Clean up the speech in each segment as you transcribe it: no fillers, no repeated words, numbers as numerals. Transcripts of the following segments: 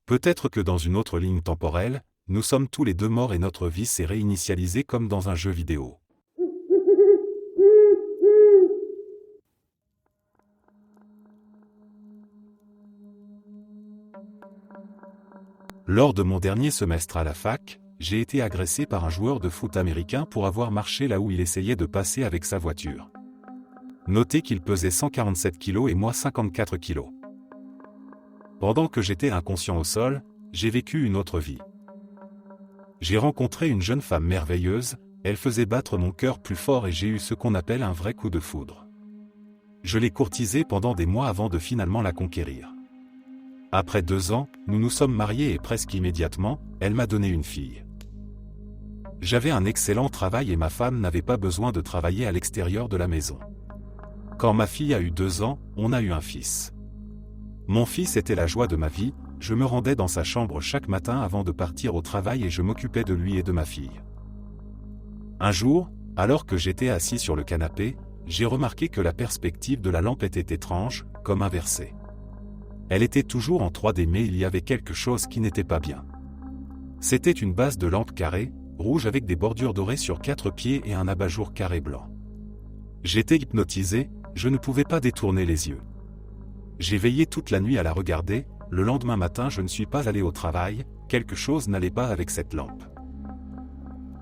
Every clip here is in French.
Peut-être que dans une autre ligne temporelle, nous sommes tous les deux morts et notre vie s'est réinitialisée comme dans un jeu vidéo. Lors de mon dernier semestre à la fac, j'ai été agressé par un joueur de foot américain pour avoir marché là où il essayait de passer avec sa voiture. Notez qu'il pesait 147 kg et moi 54 kg. Pendant que j'étais inconscient au sol, j'ai vécu une autre vie. J'ai rencontré une jeune femme merveilleuse, elle faisait battre mon cœur plus fort et j'ai eu ce qu'on appelle un vrai coup de foudre. Je l'ai courtisée pendant des mois avant de finalement la conquérir. Après 2 ans, nous nous sommes mariés et presque immédiatement, elle m'a donné une fille. J'avais un excellent travail et ma femme n'avait pas besoin de travailler à l'extérieur de la maison. Quand ma fille a eu 2 ans, on a eu un fils. Mon fils était la joie de ma vie, je me rendais dans sa chambre chaque matin avant de partir au travail et je m'occupais de lui et de ma fille. Un jour, alors que j'étais assis sur le canapé, j'ai remarqué que la perspective de la lampe était étrange, comme inversée. Elle était toujours en 3D mais il y avait quelque chose qui n'était pas bien. C'était une base de lampe carrée, rouge avec des bordures dorées sur 4 pieds et un abat-jour carré blanc. J'étais hypnotisé, je ne pouvais pas détourner les yeux. J'ai veillé toute la nuit à la regarder, le lendemain matin je ne suis pas allé au travail, quelque chose n'allait pas avec cette lampe.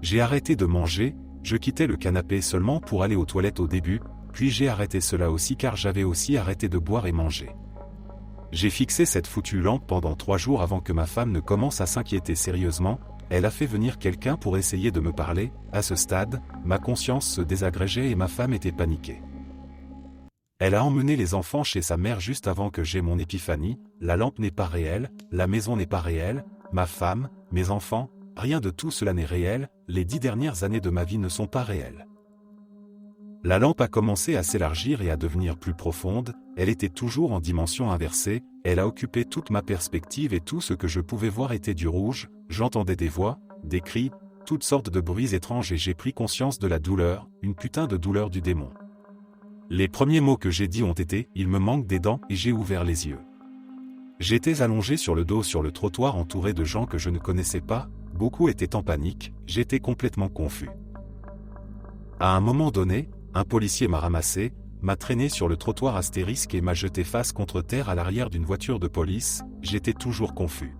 J'ai arrêté de manger, je quittais le canapé seulement pour aller aux toilettes au début, puis j'ai arrêté cela aussi car j'avais aussi arrêté de boire et manger. J'ai fixé cette foutue lampe pendant 3 jours avant que ma femme ne commence à s'inquiéter sérieusement, elle a fait venir quelqu'un pour essayer de me parler, à ce stade, ma conscience se désagrégeait et ma femme était paniquée. Elle a emmené les enfants chez sa mère juste avant que j'aie mon épiphanie, la lampe n'est pas réelle, la maison n'est pas réelle, ma femme, mes enfants, rien de tout cela n'est réel, les 10 dernières années de ma vie ne sont pas réelles. La lampe a commencé à s'élargir et à devenir plus profonde, elle était toujours en dimension inversée, elle a occupé toute ma perspective et tout ce que je pouvais voir était du rouge, j'entendais des voix, des cris, toutes sortes de bruits étranges et j'ai pris conscience de la douleur, une putain de douleur du démon. Les premiers mots que j'ai dits ont été « il me manque des dents » et j'ai ouvert les yeux. J'étais allongé sur le dos sur le trottoir entouré de gens que je ne connaissais pas, beaucoup étaient en panique, j'étais complètement confus. À un moment donné, un policier m'a ramassé, m'a traîné sur le trottoir astérisque et m'a jeté face contre terre à l'arrière d'une voiture de police, j'étais toujours confus.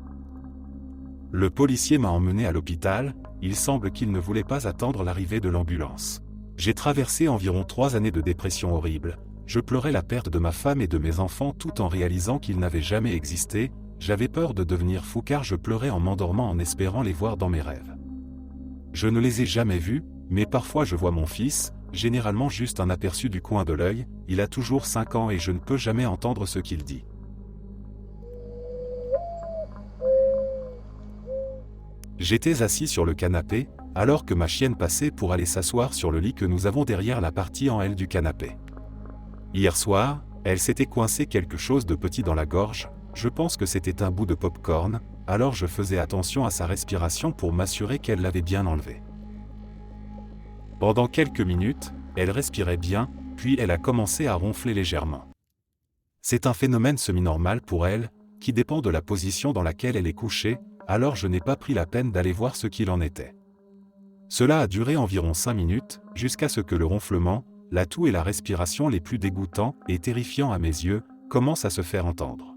Le policier m'a emmené à l'hôpital, il semble qu'il ne voulait pas attendre l'arrivée de l'ambulance. J'ai traversé environ 3 années de dépression horrible, je pleurais la perte de ma femme et de mes enfants tout en réalisant qu'ils n'avaient jamais existé, j'avais peur de devenir fou car je pleurais en m'endormant en espérant les voir dans mes rêves. Je ne les ai jamais vus, mais parfois je vois mon fils, généralement juste un aperçu du coin de l'œil, il a toujours 5 ans et je ne peux jamais entendre ce qu'il dit. J'étais assis sur le canapé, alors que ma chienne passait pour aller s'asseoir sur le lit que nous avons derrière la partie en L du canapé. Hier soir, elle s'était coincée quelque chose de petit dans la gorge, je pense que c'était un bout de pop-corn, alors je faisais attention à sa respiration pour m'assurer qu'elle l'avait bien enlevé. Pendant quelques minutes, elle respirait bien, puis elle a commencé à ronfler légèrement. C'est un phénomène semi-normal pour elle, qui dépend de la position dans laquelle elle est couchée, alors je n'ai pas pris la peine d'aller voir ce qu'il en était. Cela a duré environ 5 minutes, jusqu'à ce que le ronflement, la toux et la respiration les plus dégoûtants et terrifiants à mes yeux, commencent à se faire entendre.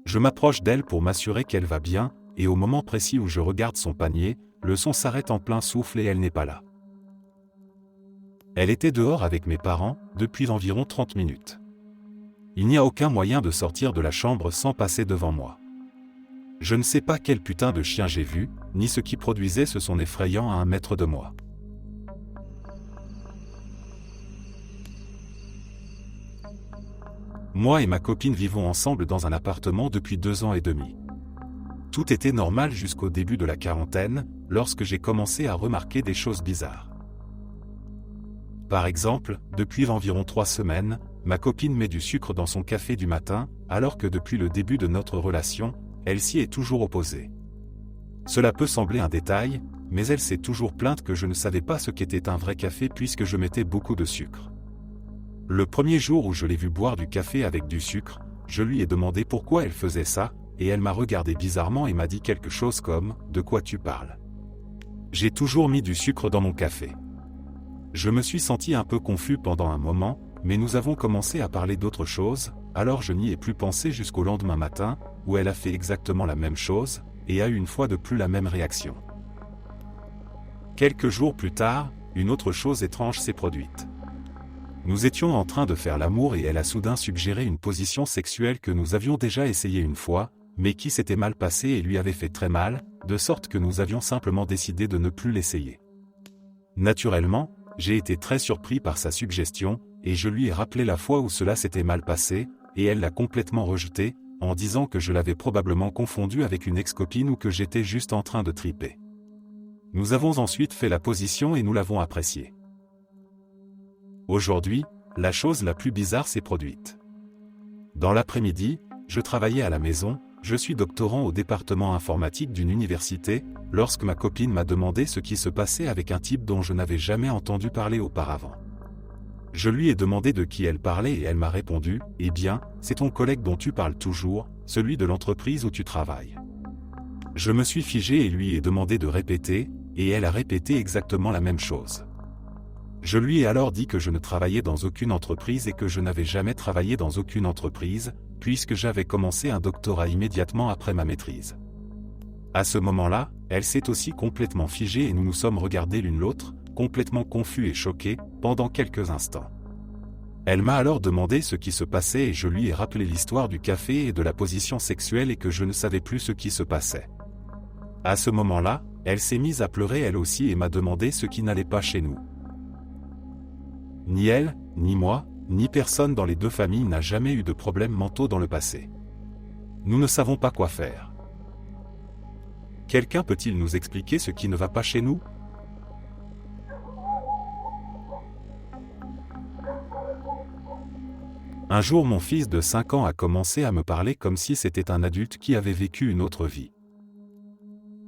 Je m'approche d'elle pour m'assurer qu'elle va bien, et au moment précis où je regarde son panier, le son s'arrête en plein souffle et elle n'est pas là. Elle était dehors avec mes parents, depuis environ 30 minutes. Il n'y a aucun moyen de sortir de la chambre sans passer devant moi. Je ne sais pas quel putain de chien j'ai vu, ni ce qui produisait ce son effrayant à 1 mètre de moi. Moi et ma copine vivons ensemble dans un appartement depuis 2 ans et demi. Tout était normal jusqu'au début de la quarantaine, lorsque j'ai commencé à remarquer des choses bizarres. Par exemple, depuis environ 3 semaines, ma copine met du sucre dans son café du matin, alors que depuis le début de notre relation, elle s'y est toujours opposée. Cela peut sembler un détail, mais elle s'est toujours plainte que je ne savais pas ce qu'était un vrai café puisque je mettais beaucoup de sucre. Le premier jour où je l'ai vue boire du café avec du sucre, je lui ai demandé pourquoi elle faisait ça, et elle m'a regardé bizarrement et m'a dit quelque chose comme « De quoi tu parles ?» J'ai toujours mis du sucre dans mon café. Je me suis senti un peu confus pendant un moment, mais nous avons commencé à parler d'autre chose, alors je n'y ai plus pensé jusqu'au lendemain matin, où elle a fait exactement la même chose, et a eu une fois de plus la même réaction. Quelques jours plus tard, une autre chose étrange s'est produite. Nous étions en train de faire l'amour et elle a soudain suggéré une position sexuelle que nous avions déjà essayée une fois, mais qui s'était mal passée et lui avait fait très mal, de sorte que nous avions simplement décidé de ne plus l'essayer. Naturellement, j'ai été très surpris par sa suggestion, et je lui ai rappelé la fois où cela s'était mal passé, et elle l'a complètement rejeté, en disant que je l'avais probablement confondu avec une ex-copine ou que j'étais juste en train de triper. Nous avons ensuite fait la position et nous l'avons appréciée. Aujourd'hui, la chose la plus bizarre s'est produite. Dans l'après-midi, je travaillais à la maison, je suis doctorant au département informatique d'une université, lorsque ma copine m'a demandé ce qui se passait avec un type dont je n'avais jamais entendu parler auparavant. Je lui ai demandé de qui elle parlait et elle m'a répondu « Eh bien, c'est ton collègue dont tu parles toujours, celui de l'entreprise où tu travailles. » Je me suis figé et lui ai demandé de répéter, et elle a répété exactement la même chose. Je lui ai alors dit que je ne travaillais dans aucune entreprise et que je n'avais jamais travaillé dans aucune entreprise, puisque j'avais commencé un doctorat immédiatement après ma maîtrise. À ce moment-là, elle s'est aussi complètement figée et nous nous sommes regardés l'une l'autre, complètement confus et choqués, pendant quelques instants. Elle m'a alors demandé ce qui se passait et je lui ai rappelé l'histoire du café et de la position sexuelle et que je ne savais plus ce qui se passait. À ce moment-là, elle s'est mise à pleurer elle aussi et m'a demandé ce qui n'allait pas chez nous. Ni elle, ni moi, ni personne dans les deux familles n'a jamais eu de problèmes mentaux dans le passé. Nous ne savons pas quoi faire. Quelqu'un peut-il nous expliquer ce qui ne va pas chez nous ? Un jour mon fils de 5 ans a commencé à me parler comme si c'était un adulte qui avait vécu une autre vie.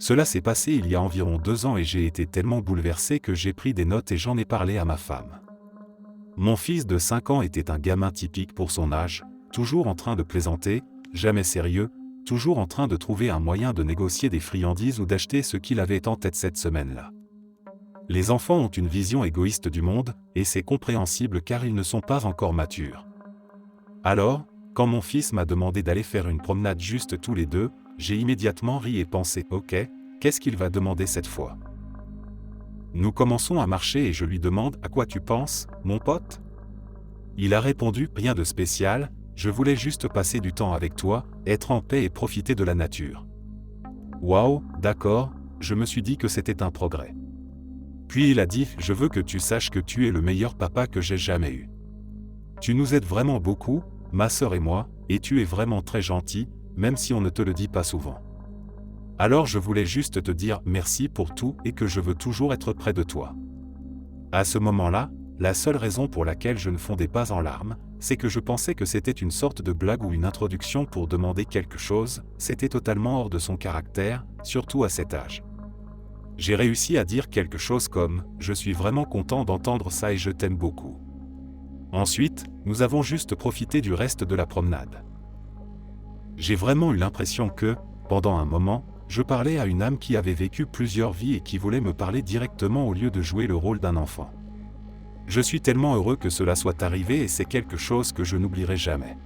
Cela s'est passé il y a environ 2 ans et j'ai été tellement bouleversé que j'ai pris des notes et j'en ai parlé à ma femme. Mon fils de 5 ans était un gamin typique pour son âge, toujours en train de plaisanter, jamais sérieux, toujours en train de trouver un moyen de négocier des friandises ou d'acheter ce qu'il avait en tête cette semaine-là. Les enfants ont une vision égoïste du monde, et c'est compréhensible car ils ne sont pas encore matures. Alors, quand mon fils m'a demandé d'aller faire une promenade juste tous les deux, j'ai immédiatement ri et pensé « Ok, qu'est-ce qu'il va demander cette fois ?» Nous commençons à marcher et je lui demande « À quoi tu penses, mon pote ?» Il a répondu « Rien de spécial, je voulais juste passer du temps avec toi, être en paix et profiter de la nature. » Waouh, d'accord, je me suis dit que c'était un progrès. Puis il a dit « Je veux que tu saches que tu es le meilleur papa que j'ai jamais eu. Tu nous aides vraiment beaucoup, ma sœur et moi, et tu es vraiment très gentil, même si on ne te le dit pas souvent. Alors je voulais juste te dire merci pour tout et que je veux toujours être près de toi. » À ce moment-là, la seule raison pour laquelle je ne fondais pas en larmes, c'est que je pensais que c'était une sorte de blague ou une introduction pour demander quelque chose, c'était totalement hors de son caractère, surtout à cet âge. J'ai réussi à dire quelque chose comme « Je suis vraiment content d'entendre ça et je t'aime beaucoup. » Ensuite, nous avons juste profité du reste de la promenade. J'ai vraiment eu l'impression que, pendant un moment, je parlais à une âme qui avait vécu plusieurs vies et qui voulait me parler directement au lieu de jouer le rôle d'un enfant. Je suis tellement heureux que cela soit arrivé et c'est quelque chose que je n'oublierai jamais.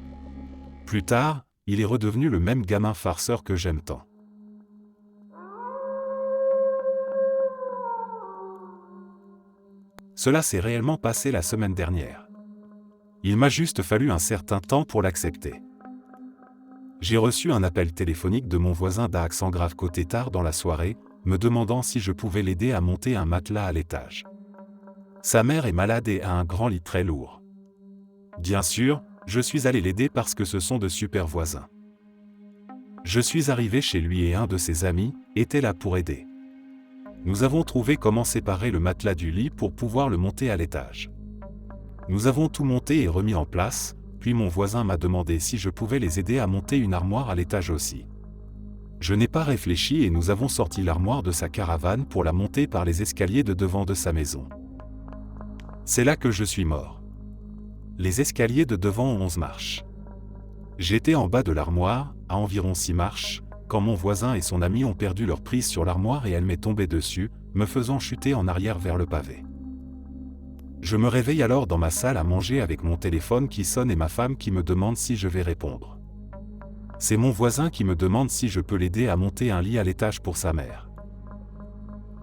Plus tard, il est redevenu le même gamin farceur que j'aime tant. Cela s'est réellement passé la semaine dernière. Il m'a juste fallu un certain temps pour l'accepter. J'ai reçu un appel téléphonique de mon voisin d'un accent grave côté tard dans la soirée, me demandant si je pouvais l'aider à monter un matelas à l'étage. Sa mère est malade et a un grand lit très lourd. Bien sûr, je suis allé l'aider parce que ce sont de super voisins. Je suis arrivé chez lui et un de ses amis était là pour aider. Nous avons trouvé comment séparer le matelas du lit pour pouvoir le monter à l'étage. Nous avons tout monté et remis en place, puis mon voisin m'a demandé si je pouvais les aider à monter une armoire à l'étage aussi. Je n'ai pas réfléchi et nous avons sorti l'armoire de sa caravane pour la monter par les escaliers de devant de sa maison. C'est là que je suis mort. Les escaliers de devant ont 11 marches. J'étais en bas de l'armoire, à environ 6 marches, quand mon voisin et son ami ont perdu leur prise sur l'armoire et elle m'est tombée dessus, me faisant chuter en arrière vers le pavé. Je me réveille alors dans ma salle à manger avec mon téléphone qui sonne et ma femme qui me demande si je vais répondre. C'est mon voisin qui me demande si je peux l'aider à monter un lit à l'étage pour sa mère.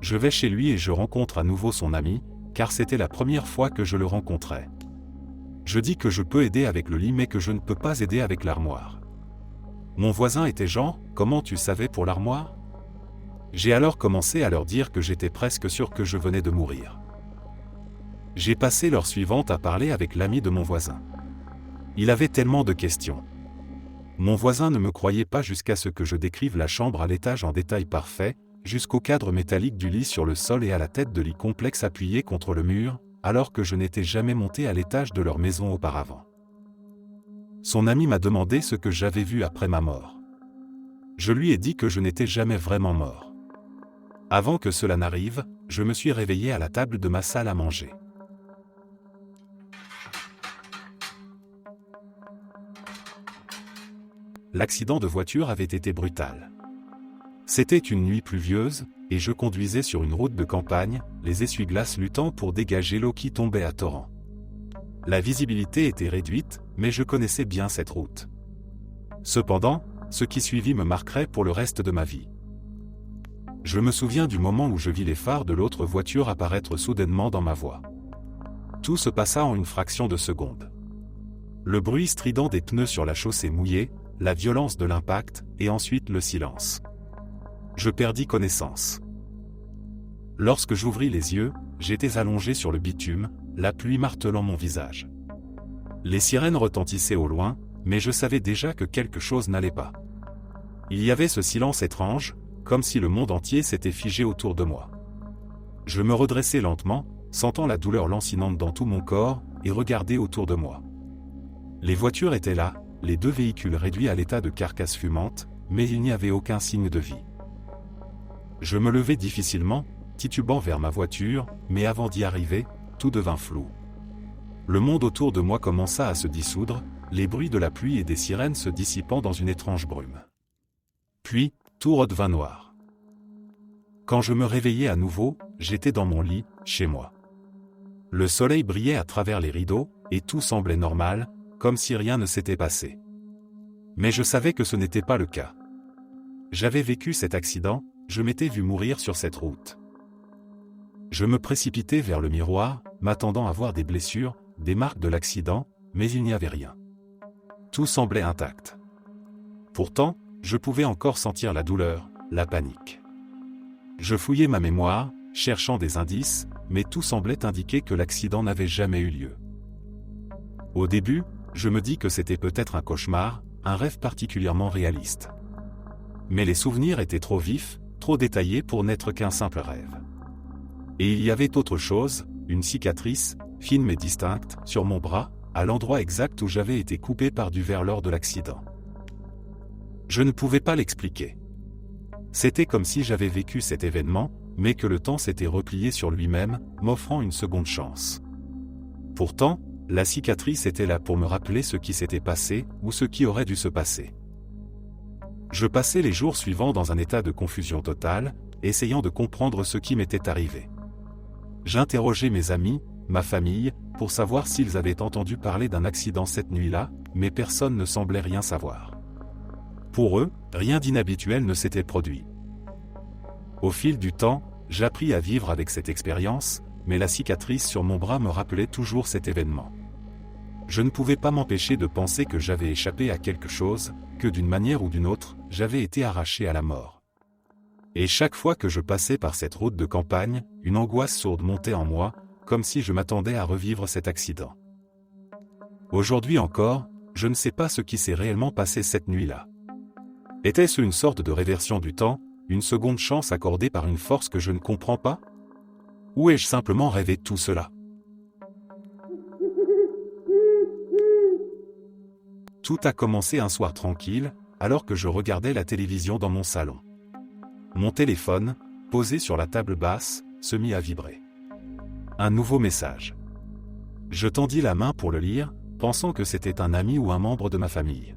Je vais chez lui et je rencontre à nouveau son ami, car c'était la première fois que je le rencontrais. Je dis que je peux aider avec le lit mais que je ne peux pas aider avec l'armoire. Mon voisin était genre, comment tu savais pour l'armoire ? J'ai alors commencé à leur dire que j'étais presque sûr que je venais de mourir. J'ai passé l'heure suivante à parler avec l'ami de mon voisin. Il avait tellement de questions. Mon voisin ne me croyait pas jusqu'à ce que je décrive la chambre à l'étage en détail parfait, jusqu'au cadre métallique du lit sur le sol et à la tête de lit complexe appuyée contre le mur, alors que je n'étais jamais monté à l'étage de leur maison auparavant. Son ami m'a demandé ce que j'avais vu après ma mort. Je lui ai dit que je n'étais jamais vraiment mort. Avant que cela n'arrive, je me suis réveillé à la table de ma salle à manger. L'accident de voiture avait été brutal. C'était une nuit pluvieuse, et je conduisais sur une route de campagne, les essuie-glaces luttant pour dégager l'eau qui tombait à torrent. La visibilité était réduite, mais je connaissais bien cette route. Cependant, ce qui suivit me marquerait pour le reste de ma vie. Je me souviens du moment où je vis les phares de l'autre voiture apparaître soudainement dans ma voie. Tout se passa en une fraction de seconde. Le bruit strident des pneus sur la chaussée mouillée, la violence de l'impact, et ensuite le silence. Je perdis connaissance. Lorsque j'ouvris les yeux, j'étais allongé sur le bitume, la pluie martelant mon visage. Les sirènes retentissaient au loin, mais je savais déjà que quelque chose n'allait pas. Il y avait ce silence étrange, comme si le monde entier s'était figé autour de moi. Je me redressai lentement, sentant la douleur lancinante dans tout mon corps, et regardai autour de moi. Les voitures étaient là, les deux véhicules réduits à l'état de carcasse fumante, mais il n'y avait aucun signe de vie. Je me levai difficilement, titubant vers ma voiture, mais avant d'y arriver, tout devint flou. Le monde autour de moi commença à se dissoudre, les bruits de la pluie et des sirènes se dissipant dans une étrange brume. Puis, tout redevint noir. Quand je me réveillai à nouveau, j'étais dans mon lit, chez moi. Le soleil brillait à travers les rideaux, et tout semblait normal, comme si rien ne s'était passé. Mais je savais que ce n'était pas le cas. J'avais vécu cet accident, je m'étais vu mourir sur cette route. Je me précipitai vers le miroir, m'attendant à voir des blessures, des marques de l'accident, mais il n'y avait rien. Tout semblait intact. Pourtant, je pouvais encore sentir la douleur, la panique. Je fouillai ma mémoire, cherchant des indices, mais tout semblait indiquer que l'accident n'avait jamais eu lieu. Au début, je me dis que c'était peut-être un cauchemar, un rêve particulièrement réaliste. Mais les souvenirs étaient trop vifs, trop détaillés pour n'être qu'un simple rêve. Et il y avait autre chose, une cicatrice, fine mais distincte, sur mon bras, à l'endroit exact où j'avais été coupé par du verre lors de l'accident. Je ne pouvais pas l'expliquer. C'était comme si j'avais vécu cet événement, mais que le temps s'était replié sur lui-même, m'offrant une seconde chance. Pourtant, la cicatrice était là pour me rappeler ce qui s'était passé, ou ce qui aurait dû se passer. Je passais les jours suivants dans un état de confusion totale, essayant de comprendre ce qui m'était arrivé. J'interrogeais mes amis, ma famille, pour savoir s'ils avaient entendu parler d'un accident cette nuit-là, mais personne ne semblait rien savoir. Pour eux, rien d'inhabituel ne s'était produit. Au fil du temps, j'appris à vivre avec cette expérience, mais la cicatrice sur mon bras me rappelait toujours cet événement. Je ne pouvais pas m'empêcher de penser que j'avais échappé à quelque chose, que d'une manière ou d'une autre, j'avais été arraché à la mort. Et chaque fois que je passais par cette route de campagne, une angoisse sourde montait en moi, comme si je m'attendais à revivre cet accident. Aujourd'hui encore, je ne sais pas ce qui s'est réellement passé cette nuit-là. Était-ce une sorte de réversion du temps, une seconde chance accordée par une force que je ne comprends pas ? Ou ai-je simplement rêvé tout cela ? Tout a commencé un soir tranquille, alors que je regardais la télévision dans mon salon. Mon téléphone, posé sur la table basse, se mit à vibrer. Un nouveau message. Je tendis la main pour le lire, pensant que c'était un ami ou un membre de ma famille.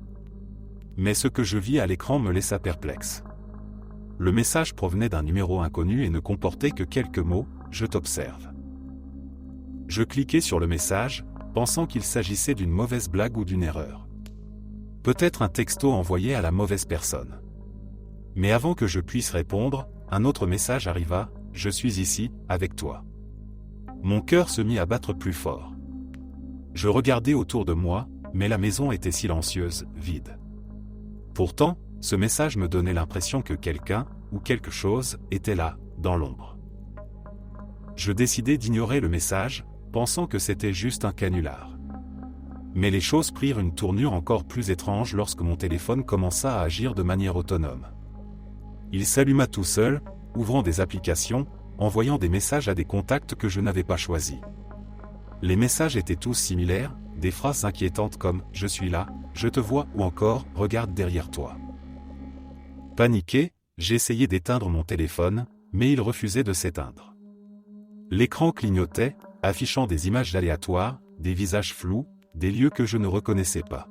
Mais ce que je vis à l'écran me laissa perplexe. Le message provenait d'un numéro inconnu et ne comportait que quelques mots « Je t'observe ». Je cliquai sur le message, pensant qu'il s'agissait d'une mauvaise blague ou d'une erreur. Peut-être un texto envoyé à la mauvaise personne. Mais avant que je puisse répondre, un autre message arriva « Je suis ici, avec toi ». Mon cœur se mit à battre plus fort. Je regardai autour de moi, mais la maison était silencieuse, vide. Pourtant, ce message me donnait l'impression que quelqu'un, ou quelque chose, était là, dans l'ombre. Je décidai d'ignorer le message, pensant que c'était juste un canular. Mais les choses prirent une tournure encore plus étrange lorsque mon téléphone commença à agir de manière autonome. Il s'alluma tout seul, ouvrant des applications, envoyant des messages à des contacts que je n'avais pas choisis. Les messages étaient tous similaires, des phrases inquiétantes comme « Je suis là »,« Je te vois » ou encore « Regarde derrière toi ». Paniqué, j'essayais d'éteindre mon téléphone, mais il refusait de s'éteindre. L'écran clignotait, affichant des images aléatoires, des visages flous, des lieux que je ne reconnaissais pas.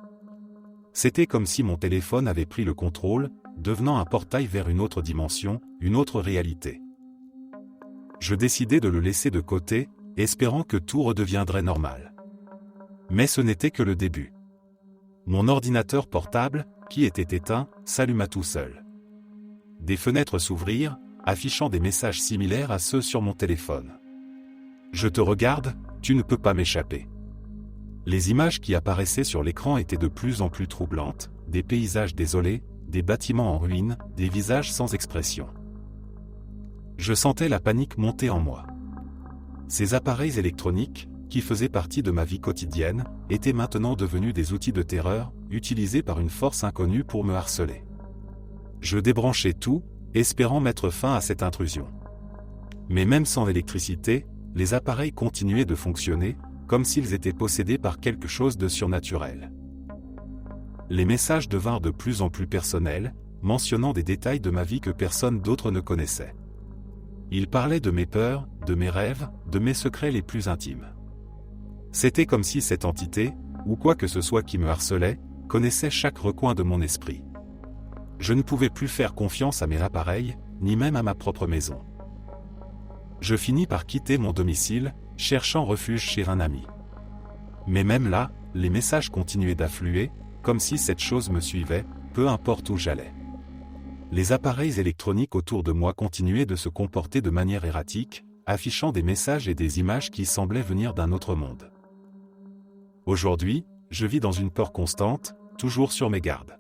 C'était comme si mon téléphone avait pris le contrôle, devenant un portail vers une autre dimension, une autre réalité. Je décidai de le laisser de côté, espérant que tout redeviendrait normal. Mais ce n'était que le début. Mon ordinateur portable, qui était éteint, s'alluma tout seul. Des fenêtres s'ouvrirent, affichant des messages similaires à ceux sur mon téléphone. Je te regarde, tu ne peux pas m'échapper. Les images qui apparaissaient sur l'écran étaient de plus en plus troublantes, des paysages désolés, des bâtiments en ruine, des visages sans expression. Je sentais la panique monter en moi. Ces appareils électroniques, qui faisaient partie de ma vie quotidienne, étaient maintenant devenus des outils de terreur, utilisés par une force inconnue pour me harceler. Je débranchai tout, espérant mettre fin à cette intrusion. Mais même sans électricité, les appareils continuaient de fonctionner, comme s'ils étaient possédés par quelque chose de surnaturel. Les messages devinrent de plus en plus personnels, mentionnant des détails de ma vie que personne d'autre ne connaissait. Ils parlaient de mes peurs, de mes rêves, de mes secrets les plus intimes. C'était comme si cette entité, ou quoi que ce soit qui me harcelait, connaissait chaque recoin de mon esprit. Je ne pouvais plus faire confiance à mes appareils, ni même à ma propre maison. Je finis par quitter mon domicile, cherchant refuge chez un ami. Mais même là, les messages continuaient d'affluer, comme si cette chose me suivait, peu importe où j'allais. Les appareils électroniques autour de moi continuaient de se comporter de manière erratique, affichant des messages et des images qui semblaient venir d'un autre monde. Aujourd'hui, je vis dans une peur constante, toujours sur mes gardes.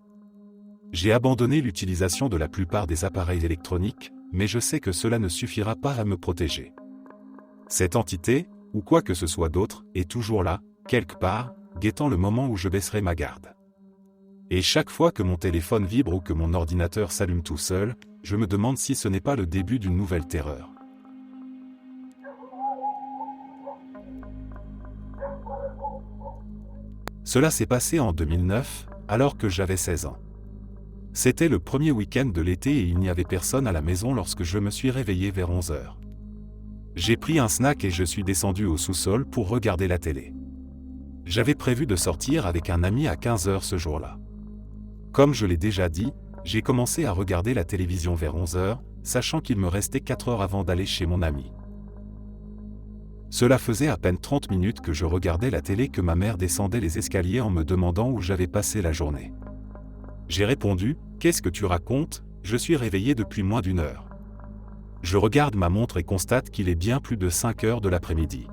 J'ai abandonné l'utilisation de la plupart des appareils électroniques, mais je sais que cela ne suffira pas à me protéger. Cette entité, ou quoi que ce soit d'autre, est toujours là, quelque part, guettant le moment où je baisserai ma garde. Et chaque fois que mon téléphone vibre ou que mon ordinateur s'allume tout seul, je me demande si ce n'est pas le début d'une nouvelle terreur. Cela s'est passé en 2009, alors que j'avais 16 ans. C'était le premier week-end de l'été et il n'y avait personne à la maison lorsque je me suis réveillé vers 11 heures. J'ai pris un snack et je suis descendu au sous-sol pour regarder la télé. J'avais prévu de sortir avec un ami à 15 heures ce jour-là. Comme je l'ai déjà dit, j'ai commencé à regarder la télévision vers 11 heures, sachant qu'il me restait 4 heures avant d'aller chez mon ami. Cela faisait à peine 30 minutes que je regardais la télé que ma mère descendait les escaliers en me demandant où j'avais passé la journée. J'ai répondu, « Qu'est-ce que tu racontes ? Je suis réveillé depuis moins d'1 heure. » Je regarde ma montre et constate qu'il est bien plus de 5 heures de l'après-midi.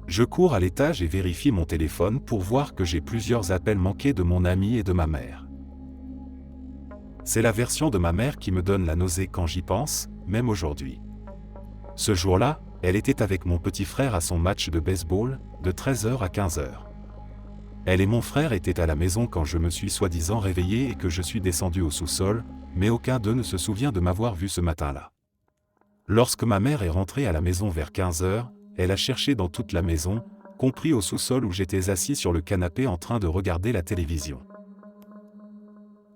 Je cours à l'étage et vérifie mon téléphone pour voir que j'ai plusieurs appels manqués de mon ami et de ma mère. C'est la version de ma mère qui me donne la nausée quand j'y pense, même aujourd'hui. Ce jour-là, elle était avec mon petit frère à son match de baseball, de 13h à 15h. Elle et mon frère étaient à la maison quand je me suis soi-disant réveillé et que je suis descendu au sous-sol, mais aucun d'eux ne se souvient de m'avoir vu ce matin-là. Lorsque ma mère est rentrée à la maison vers 15h, elle a cherché dans toute la maison, compris au sous-sol où j'étais assis sur le canapé en train de regarder la télévision.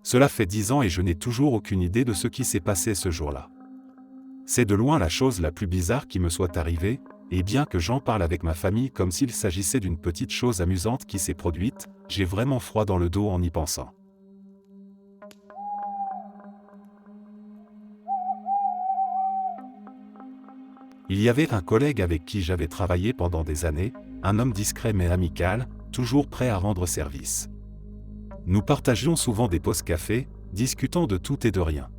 Cela fait 10 ans et je n'ai toujours aucune idée de ce qui s'est passé ce jour-là. C'est de loin la chose la plus bizarre qui me soit arrivée, et bien que j'en parle avec ma famille comme s'il s'agissait d'une petite chose amusante qui s'est produite, j'ai vraiment froid dans le dos en y pensant. Il y avait un collègue avec qui j'avais travaillé pendant des années, un homme discret mais amical, toujours prêt à rendre service. Nous partagions souvent des pauses café, discutant de tout et de rien.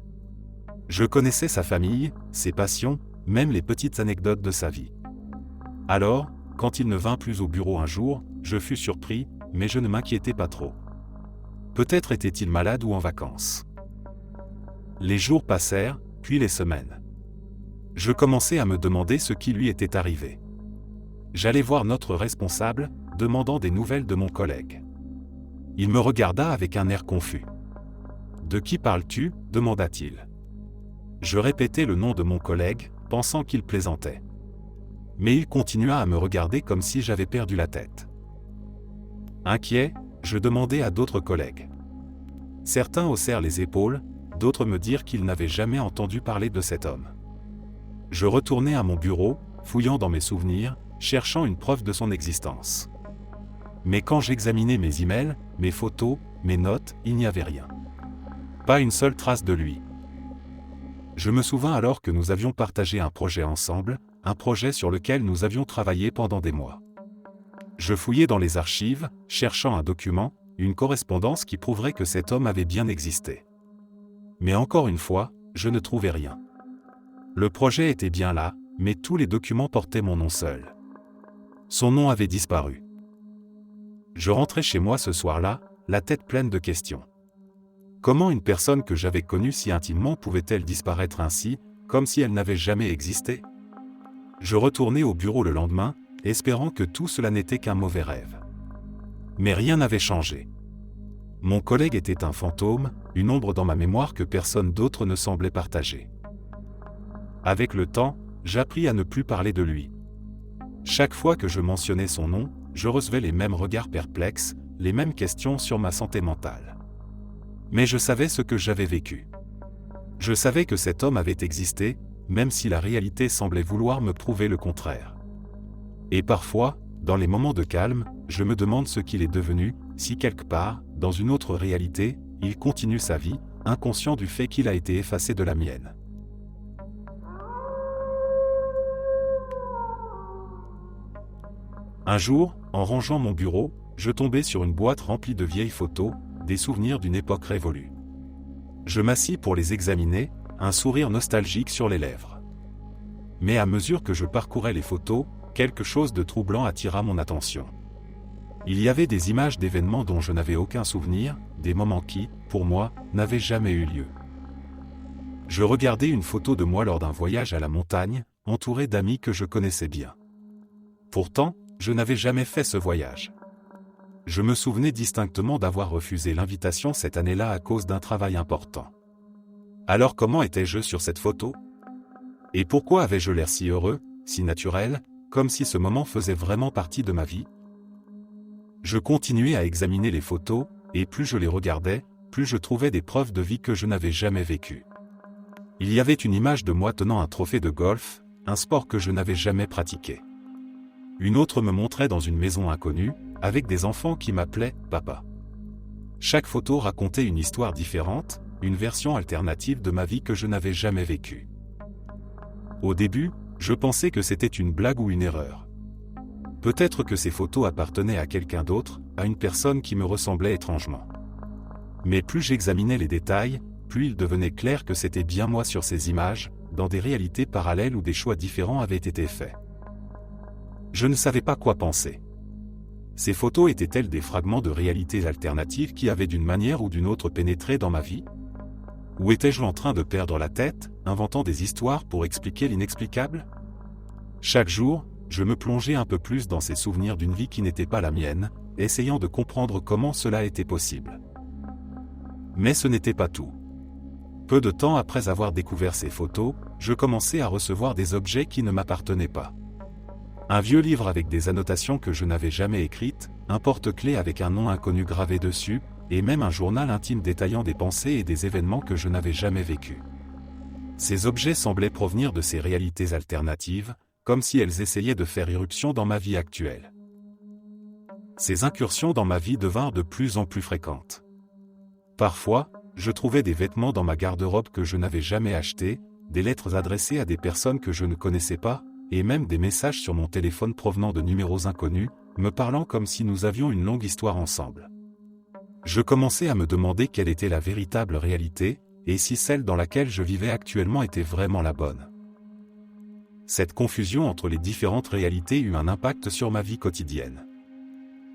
Je connaissais sa famille, ses passions, même les petites anecdotes de sa vie. Alors, quand il ne vint plus au bureau un jour, je fus surpris, mais je ne m'inquiétais pas trop. Peut-être était-il malade ou en vacances. Les jours passèrent, puis les semaines. Je commençais à me demander ce qui lui était arrivé. J'allais voir notre responsable, demandant des nouvelles de mon collègue. Il me regarda avec un air confus. « De qui parles-tu » demanda-t-il. Je répétai le nom de mon collègue, pensant qu'il plaisantait. Mais il continua à me regarder comme si j'avais perdu la tête. Inquiet, je demandai à d'autres collègues. Certains haussèrent les épaules, d'autres me dirent qu'ils n'avaient jamais entendu parler de cet homme. Je retournai à mon bureau, fouillant dans mes souvenirs, cherchant une preuve de son existence. Mais quand j'examinais mes emails, mes photos, mes notes, il n'y avait rien. Pas une seule trace de lui. Je me souvins alors que nous avions partagé un projet ensemble, un projet sur lequel nous avions travaillé pendant des mois. Je fouillais dans les archives, cherchant un document, une correspondance qui prouverait que cet homme avait bien existé. Mais encore une fois, je ne trouvais rien. Le projet était bien là, mais tous les documents portaient mon nom seul. Son nom avait disparu. Je rentrais chez moi ce soir-là, la tête pleine de questions. Comment une personne que j'avais connue si intimement pouvait-elle disparaître ainsi, comme si elle n'avait jamais existé ? Je retournai au bureau le lendemain, espérant que tout cela n'était qu'un mauvais rêve. Mais rien n'avait changé. Mon collègue était un fantôme, une ombre dans ma mémoire que personne d'autre ne semblait partager. Avec le temps, j'appris à ne plus parler de lui. Chaque fois que je mentionnais son nom, je recevais les mêmes regards perplexes, les mêmes questions sur ma santé mentale. Mais je savais ce que j'avais vécu. Je savais que cet homme avait existé, même si la réalité semblait vouloir me prouver le contraire. Et parfois, dans les moments de calme, je me demande ce qu'il est devenu, si quelque part, dans une autre réalité, il continue sa vie, inconscient du fait qu'il a été effacé de la mienne. Un jour, en rangeant mon bureau, je tombai sur une boîte remplie de vieilles photos, des souvenirs d'une époque révolue. Je m'assis pour les examiner, un sourire nostalgique sur les lèvres. Mais à mesure que je parcourais les photos, quelque chose de troublant attira mon attention. Il y avait des images d'événements dont je n'avais aucun souvenir, des moments qui, pour moi, n'avaient jamais eu lieu. Je regardais une photo de moi lors d'un voyage à la montagne, entouré d'amis que je connaissais bien. Pourtant, je n'avais jamais fait ce voyage. Je me souvenais distinctement d'avoir refusé l'invitation cette année-là à cause d'un travail important. Alors comment étais-je sur cette photo ? Et pourquoi avais-je l'air si heureux, si naturel, comme si ce moment faisait vraiment partie de ma vie ? Je continuais à examiner les photos, et plus je les regardais, plus je trouvais des preuves de vie que je n'avais jamais vécues. Il y avait une image de moi tenant un trophée de golf, un sport que je n'avais jamais pratiqué. Une autre me montrait dans une maison inconnue, avec des enfants qui m'appelaient « papa ». Chaque photo racontait une histoire différente, une version alternative de ma vie que je n'avais jamais vécue. Au début, je pensais que c'était une blague ou une erreur. Peut-être que ces photos appartenaient à quelqu'un d'autre, à une personne qui me ressemblait étrangement. Mais plus j'examinais les détails, plus il devenait clair que c'était bien moi sur ces images, dans des réalités parallèles où des choix différents avaient été faits. Je ne savais pas quoi penser. Ces photos étaient-elles des fragments de réalités alternatives qui avaient d'une manière ou d'une autre pénétré dans ma vie ? Ou étais-je en train de perdre la tête, inventant des histoires pour expliquer l'inexplicable ? Chaque jour, je me plongeais un peu plus dans ces souvenirs d'une vie qui n'était pas la mienne, essayant de comprendre comment cela était possible. Mais ce n'était pas tout. Peu de temps après avoir découvert ces photos, je commençais à recevoir des objets qui ne m'appartenaient pas. Un vieux livre avec des annotations que je n'avais jamais écrites, un porte-clés avec un nom inconnu gravé dessus, et même un journal intime détaillant des pensées et des événements que je n'avais jamais vécus. Ces objets semblaient provenir de ces réalités alternatives, comme si elles essayaient de faire irruption dans ma vie actuelle. Ces incursions dans ma vie devinrent de plus en plus fréquentes. Parfois, je trouvais des vêtements dans ma garde-robe que je n'avais jamais achetés, des lettres adressées à des personnes que je ne connaissais pas, et même des messages sur mon téléphone provenant de numéros inconnus, me parlant comme si nous avions une longue histoire ensemble. Je commençais à me demander quelle était la véritable réalité, et si celle dans laquelle je vivais actuellement était vraiment la bonne. Cette confusion entre les différentes réalités eut un impact sur ma vie quotidienne.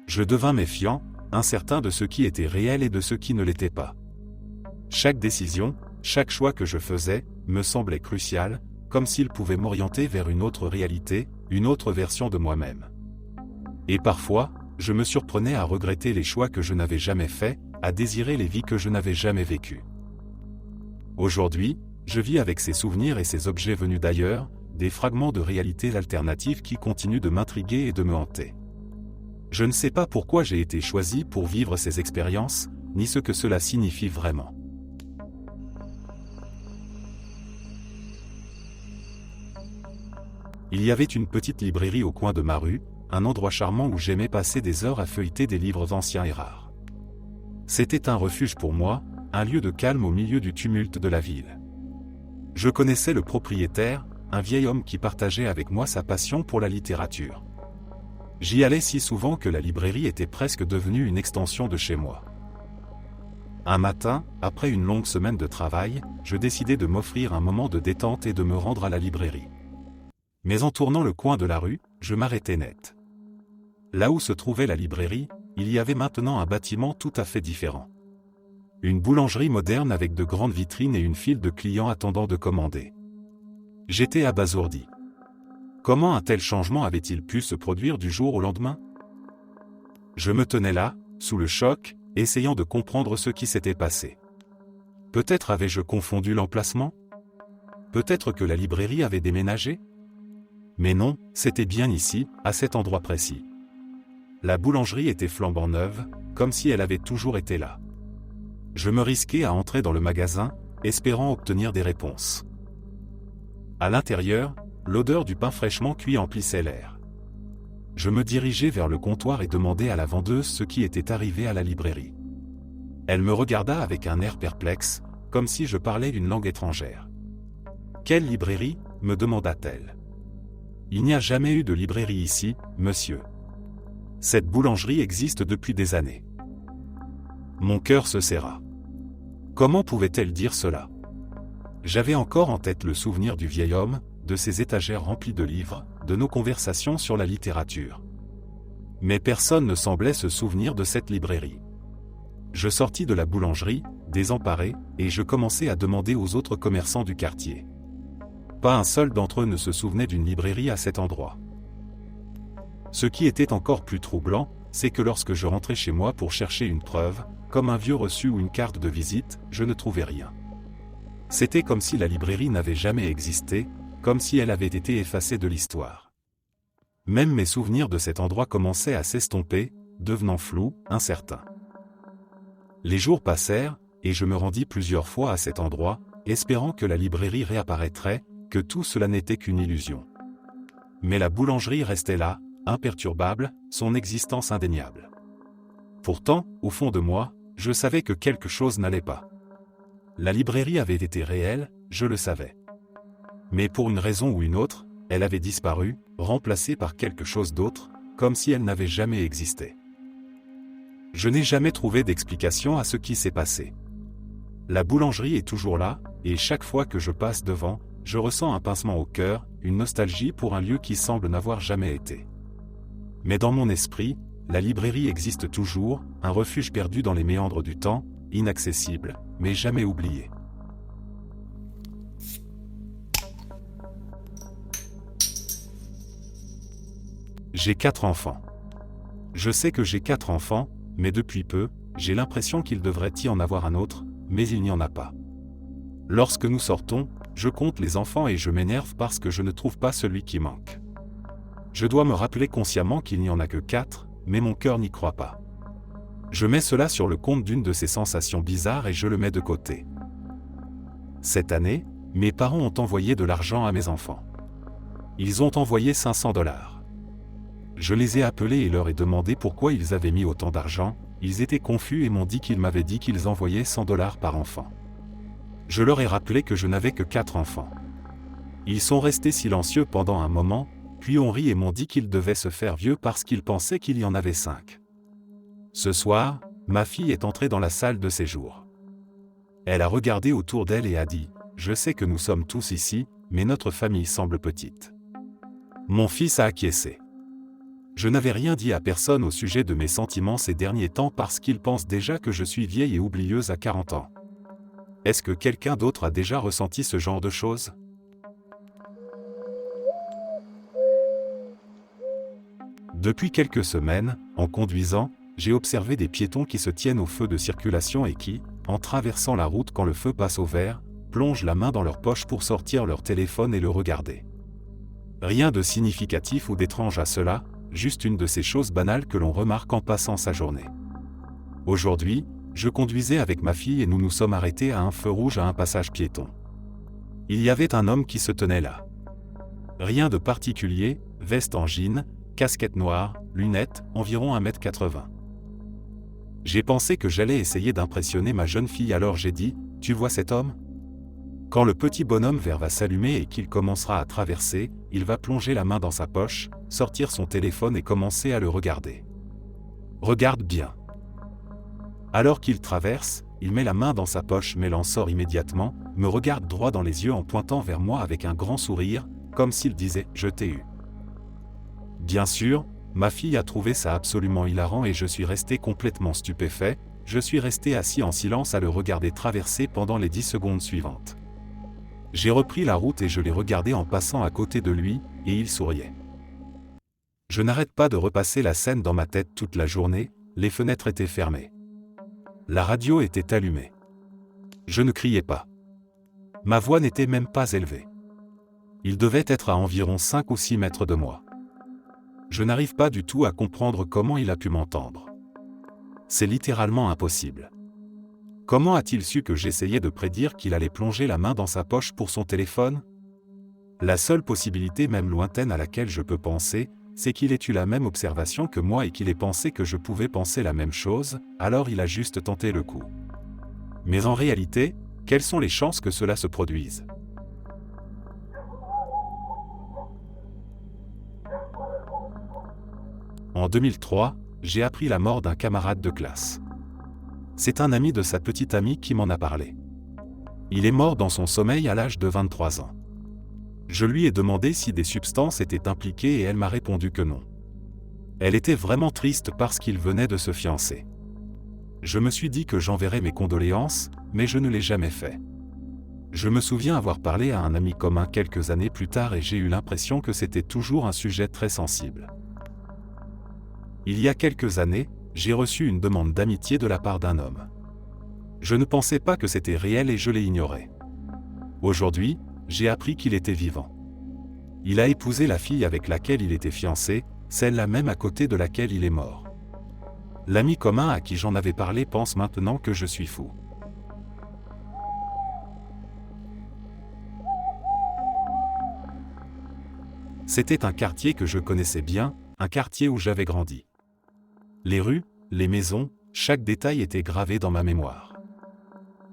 Je devins méfiant, incertain de ce qui était réel et de ce qui ne l'était pas. Chaque décision, chaque choix que je faisais, me semblait crucial, comme s'il pouvait m'orienter vers une autre réalité, une autre version de moi-même. Et parfois, je me surprenais à regretter les choix que je n'avais jamais faits, à désirer les vies que je n'avais jamais vécues. Aujourd'hui, je vis avec ces souvenirs et ces objets venus d'ailleurs, des fragments de réalité alternative qui continuent de m'intriguer et de me hanter. Je ne sais pas pourquoi j'ai été choisi pour vivre ces expériences, ni ce que cela signifie vraiment. Il y avait une petite librairie au coin de ma rue, un endroit charmant où j'aimais passer des heures à feuilleter des livres anciens et rares. C'était un refuge pour moi, un lieu de calme au milieu du tumulte de la ville. Je connaissais le propriétaire, un vieil homme qui partageait avec moi sa passion pour la littérature. J'y allais si souvent que la librairie était presque devenue une extension de chez moi. Un matin, après une longue semaine de travail, je décidai de m'offrir un moment de détente et de me rendre à la librairie. Mais en tournant le coin de la rue, je m'arrêtai net. Là où se trouvait la librairie, il y avait maintenant un bâtiment tout à fait différent. Une boulangerie moderne avec de grandes vitrines et une file de clients attendant de commander. J'étais abasourdi. Comment un tel changement avait-il pu se produire du jour au lendemain? Je me tenais là, sous le choc, essayant de comprendre ce qui s'était passé. Peut-être avais-je confondu l'emplacement? Peut-être que la librairie avait déménagé? Mais non, c'était bien ici, à cet endroit précis. La boulangerie était flambant neuve, comme si elle avait toujours été là. Je me risquai à entrer dans le magasin, espérant obtenir des réponses. À l'intérieur, l'odeur du pain fraîchement cuit emplissait l'air. Je me dirigeai vers le comptoir et demandai à la vendeuse ce qui était arrivé à la librairie. Elle me regarda avec un air perplexe, comme si je parlais une langue étrangère. « Quelle librairie ?» me demanda-t-elle. « Il n'y a jamais eu de librairie ici, monsieur. Cette boulangerie existe depuis des années. » Mon cœur se serra. Comment pouvait-elle dire cela? J'avais encore en tête le souvenir du vieil homme, de ses étagères remplies de livres, de nos conversations sur la littérature. Mais personne ne semblait se souvenir de cette librairie. Je sortis de la boulangerie, désemparé, et je commençai à demander aux autres commerçants du quartier. Pas un seul d'entre eux ne se souvenait d'une librairie à cet endroit. Ce qui était encore plus troublant, c'est que lorsque je rentrais chez moi pour chercher une preuve, comme un vieux reçu ou une carte de visite, je ne trouvais rien. C'était comme si la librairie n'avait jamais existé, comme si elle avait été effacée de l'histoire. Même mes souvenirs de cet endroit commençaient à s'estomper, devenant flous, incertains. Les jours passèrent, et je me rendis plusieurs fois à cet endroit, espérant que la librairie réapparaîtrait, que tout cela n'était qu'une illusion. Mais la boulangerie restait là, imperturbable, son existence indéniable. Pourtant, au fond de moi, je savais que quelque chose n'allait pas. La librairie avait été réelle, je le savais. Mais pour une raison ou une autre, elle avait disparu, remplacée par quelque chose d'autre, comme si elle n'avait jamais existé. Je n'ai jamais trouvé d'explication à ce qui s'est passé. La boulangerie est toujours là, et chaque fois que je passe devant, je ressens un pincement au cœur, une nostalgie pour un lieu qui semble n'avoir jamais été. Mais dans mon esprit, la librairie existe toujours, un refuge perdu dans les méandres du temps, inaccessible, mais jamais oublié. J'ai 4 enfants. Je sais que j'ai 4 enfants, mais depuis peu, j'ai l'impression qu'il devrait y en avoir un autre, mais il n'y en a pas. Lorsque nous sortons, je compte les enfants et je m'énerve parce que je ne trouve pas celui qui manque. Je dois me rappeler consciemment qu'il n'y en a que 4, mais mon cœur n'y croit pas. Je mets cela sur le compte d'une de ces sensations bizarres et je le mets de côté. Cette année, mes parents ont envoyé de l'argent à mes enfants. Ils ont envoyé $500. Je les ai appelés et leur ai demandé pourquoi ils avaient mis autant d'argent. Ils étaient confus et m'ont dit qu'ils m'avaient dit qu'ils envoyaient $100 par enfant. Je leur ai rappelé que je n'avais que 4 enfants. Ils sont restés silencieux pendant un moment, puis ont ri et m'ont dit qu'ils devaient se faire vieux parce qu'ils pensaient qu'il y en avait 5. Ce soir, ma fille est entrée dans la salle de séjour. Elle a regardé autour d'elle et a dit « Je sais que nous sommes tous ici, mais notre famille semble petite. » Mon fils a acquiescé. Je n'avais rien dit à personne au sujet de mes sentiments ces derniers temps parce qu'ils pensent déjà que je suis vieille et oublieuse à 40 ans. Est-ce que quelqu'un d'autre a déjà ressenti ce genre de choses ? Depuis quelques semaines, en conduisant, j'ai observé des piétons qui se tiennent au feu de circulation et qui, en traversant la route quand le feu passe au vert, plongent la main dans leur poche pour sortir leur téléphone et le regarder. Rien de significatif ou d'étrange à cela, juste une de ces choses banales que l'on remarque en passant sa journée. Aujourd'hui, je conduisais avec ma fille et nous nous sommes arrêtés à un feu rouge à un passage piéton. Il y avait un homme qui se tenait là. Rien de particulier, veste en jean, casquette noire, lunettes, environ 1m80. J'ai pensé que j'allais essayer d'impressionner ma jeune fille alors j'ai dit « Tu vois cet homme ? Quand le petit bonhomme vert va s'allumer et qu'il commencera à traverser, il va plonger la main dans sa poche, sortir son téléphone et commencer à le regarder. Regarde bien. » Alors qu'il traverse, il met la main dans sa poche mais l'en sort immédiatement, me regarde droit dans les yeux en pointant vers moi avec un grand sourire, comme s'il disait « Je t'ai eu ». Bien sûr, ma fille a trouvé ça absolument hilarant et je suis resté complètement stupéfait, je suis resté assis en silence à le regarder traverser pendant les 10 secondes suivantes. J'ai repris la route et je l'ai regardé en passant à côté de lui, et il souriait. Je n'arrête pas de repasser la scène dans ma tête toute la journée, les fenêtres étaient fermées. La radio était allumée. Je ne criais pas. Ma voix n'était même pas élevée. Il devait être à environ 5 ou 6 mètres de moi. Je n'arrive pas du tout à comprendre comment il a pu m'entendre. C'est littéralement impossible. Comment a-t-il su que j'essayais de prédire qu'il allait plonger la main dans sa poche pour son téléphone ? La seule possibilité même lointaine à laquelle je peux penser, c'est qu'il ait eu la même observation que moi et qu'il ait pensé que je pouvais penser la même chose, alors il a juste tenté le coup. Mais en réalité, quelles sont les chances que cela se produise ? En 2003, j'ai appris la mort d'un camarade de classe. C'est un ami de sa petite amie qui m'en a parlé. Il est mort dans son sommeil à l'âge de 23 ans. Je lui ai demandé si des substances étaient impliquées et elle m'a répondu que non. Elle était vraiment triste parce qu'il venait de se fiancer. Je me suis dit que j'enverrais mes condoléances, mais je ne l'ai jamais fait. Je me souviens avoir parlé à un ami commun quelques années plus tard et j'ai eu l'impression que c'était toujours un sujet très sensible. Il y a quelques années, j'ai reçu une demande d'amitié de la part d'un homme. Je ne pensais pas que c'était réel et je l'ai ignoré. Aujourd'hui, j'ai appris qu'il était vivant. Il a épousé la fille avec laquelle il était fiancé, celle-là même à côté de laquelle il est mort. L'ami commun à qui j'en avais parlé pense maintenant que je suis fou. C'était un quartier que je connaissais bien, un quartier où j'avais grandi. Les rues, les maisons, chaque détail était gravé dans ma mémoire.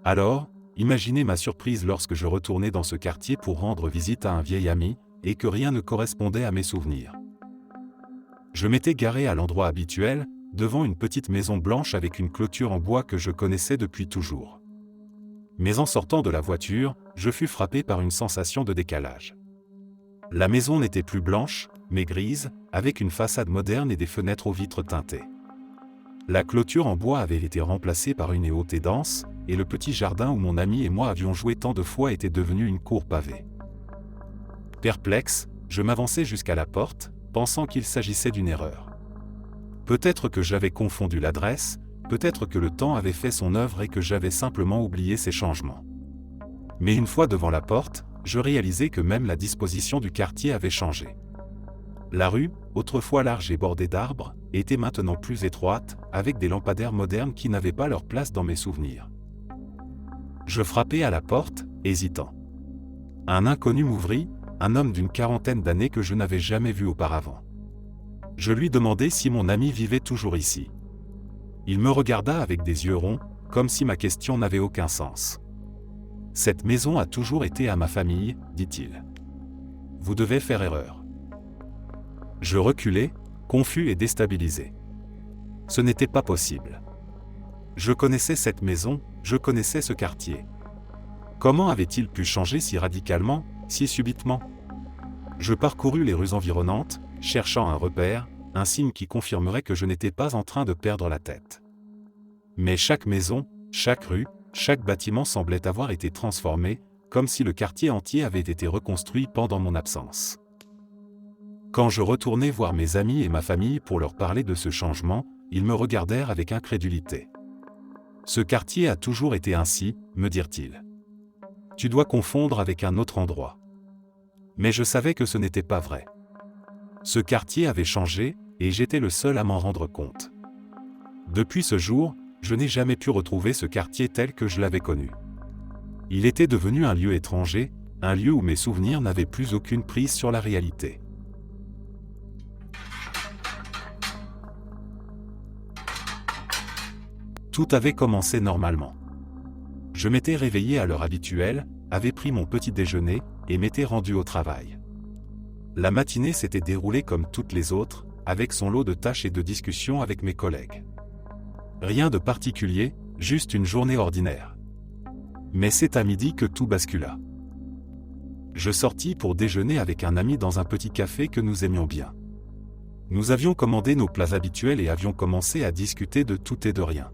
Alors, imaginez ma surprise lorsque je retournais dans ce quartier pour rendre visite à un vieil ami, et que rien ne correspondait à mes souvenirs. Je m'étais garé à l'endroit habituel, devant une petite maison blanche avec une clôture en bois que je connaissais depuis toujours. Mais en sortant de la voiture, je fus frappé par une sensation de décalage. La maison n'était plus blanche, mais grise, avec une façade moderne et des fenêtres aux vitres teintées. La clôture en bois avait été remplacée par une haie haute et dense, et le petit jardin où mon ami et moi avions joué tant de fois était devenu une cour pavée. Perplexe, je m'avançai jusqu'à la porte, pensant qu'il s'agissait d'une erreur. Peut-être que j'avais confondu l'adresse, peut-être que le temps avait fait son œuvre et que j'avais simplement oublié ces changements. Mais une fois devant la porte, je réalisai que même la disposition du quartier avait changé. La rue, autrefois large et bordée d'arbres, était maintenant plus étroite, avec des lampadaires modernes qui n'avaient pas leur place dans mes souvenirs. Je frappai à la porte, hésitant. Un inconnu m'ouvrit, un homme d'une quarantaine d'années que je n'avais jamais vu auparavant. Je lui demandai si mon ami vivait toujours ici. Il me regarda avec des yeux ronds, comme si ma question n'avait aucun sens. « Cette maison a toujours été à ma famille, dit-il. vous devez faire erreur. Je reculais, confus et déstabilisé. Ce n'était pas possible. Je connaissais cette maison, je connaissais ce quartier. Comment avait-il pu changer si radicalement, si subitement? Je parcourus les rues environnantes, cherchant un repère, un signe qui confirmerait que je n'étais pas en train de perdre la tête. Mais chaque maison, chaque rue, chaque bâtiment semblait avoir été transformé, comme si le quartier entier avait été reconstruit pendant mon absence. Quand je retournai voir mes amis et ma famille pour leur parler de ce changement, ils me regardèrent avec incrédulité. « Ce quartier a toujours été ainsi, me dirent-ils. Tu dois confondre avec un autre endroit. » Mais je savais que ce n'était pas vrai. Ce quartier avait changé, et j'étais le seul à m'en rendre compte. Depuis ce jour, je n'ai jamais pu retrouver ce quartier tel que je l'avais connu. Il était devenu un lieu étranger, un lieu où mes souvenirs n'avaient plus aucune prise sur la réalité. Tout avait commencé normalement. Je m'étais réveillé à l'heure habituelle, avais pris mon petit déjeuner, et m'étais rendu au travail. La matinée s'était déroulée comme toutes les autres, avec son lot de tâches et de discussions avec mes collègues. Rien de particulier, juste une journée ordinaire. Mais c'est à midi que tout bascula. Je sortis pour déjeuner avec un ami dans un petit café que nous aimions bien. Nous avions commandé nos plats habituels et avions commencé à discuter de tout et de rien.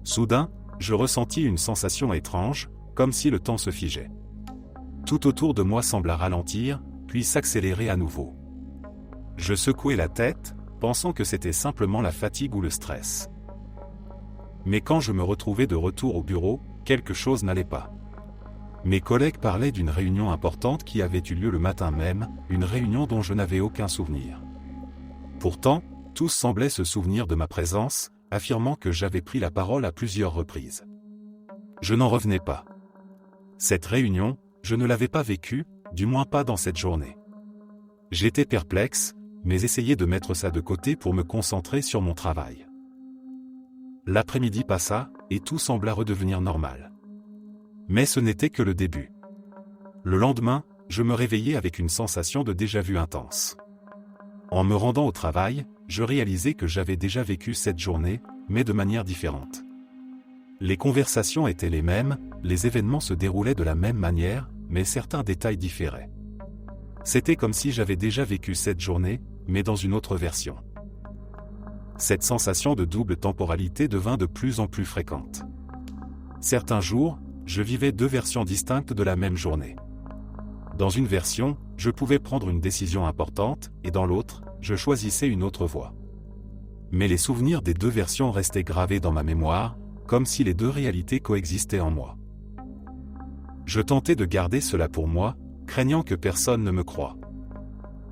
Soudain, je ressentis une sensation étrange, comme si le temps se figeait. Tout autour de moi sembla ralentir, puis s'accélérer à nouveau. Je secouai la tête, pensant que c'était simplement la fatigue ou le stress. Mais quand je me retrouvai de retour au bureau, quelque chose n'allait pas. Mes collègues parlaient d'une réunion importante qui avait eu lieu le matin même, une réunion dont je n'avais aucun souvenir. Pourtant, tous semblaient se souvenir de ma présence, affirmant que j'avais pris la parole à plusieurs reprises. Je n'en revenais pas. Cette réunion, je ne l'avais pas vécue, du moins pas dans cette journée. J'étais perplexe, mais essayais de mettre ça de côté pour me concentrer sur mon travail. L'après-midi passa, et tout sembla redevenir normal. Mais ce n'était que le début. Le lendemain, je me réveillai avec une sensation de déjà-vu intense. En me rendant au travail, je réalisai que j'avais déjà vécu cette journée, mais de manière différente. Les conversations étaient les mêmes, les événements se déroulaient de la même manière, mais certains détails différaient. C'était comme si j'avais déjà vécu cette journée, mais dans une autre version. Cette sensation de double temporalité devint de plus en plus fréquente. Certains jours, je vivais deux versions distinctes de la même journée. Dans une version, je pouvais prendre une décision importante, et dans l'autre, je choisissais une autre voie. Mais les souvenirs des deux versions restaient gravés dans ma mémoire, comme si les deux réalités coexistaient en moi. Je tentais de garder cela pour moi, craignant que personne ne me croie.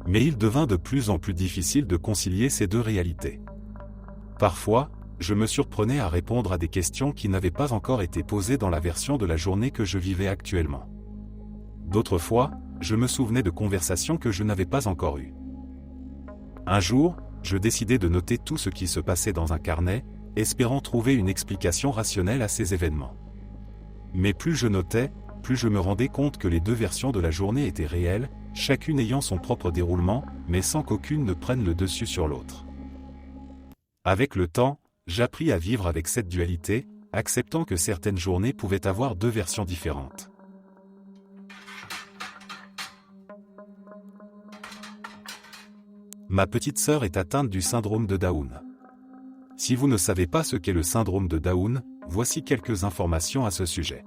Mais il devint de plus en plus difficile de concilier ces deux réalités. Parfois, je me surprenais à répondre à des questions qui n'avaient pas encore été posées dans la version de la journée que je vivais actuellement. D'autres fois, je me souvenais de conversations que je n'avais pas encore eues. Un jour, je décidai de noter tout ce qui se passait dans un carnet, espérant trouver une explication rationnelle à ces événements. Mais plus je notais, plus je me rendais compte que les deux versions de la journée étaient réelles, chacune ayant son propre déroulement, mais sans qu'aucune ne prenne le dessus sur l'autre. Avec le temps, j'appris à vivre avec cette dualité, acceptant que certaines journées pouvaient avoir deux versions différentes. Ma petite sœur est atteinte du syndrome de Down. Si vous ne savez pas ce qu'est le syndrome de Down, voici quelques informations à ce sujet.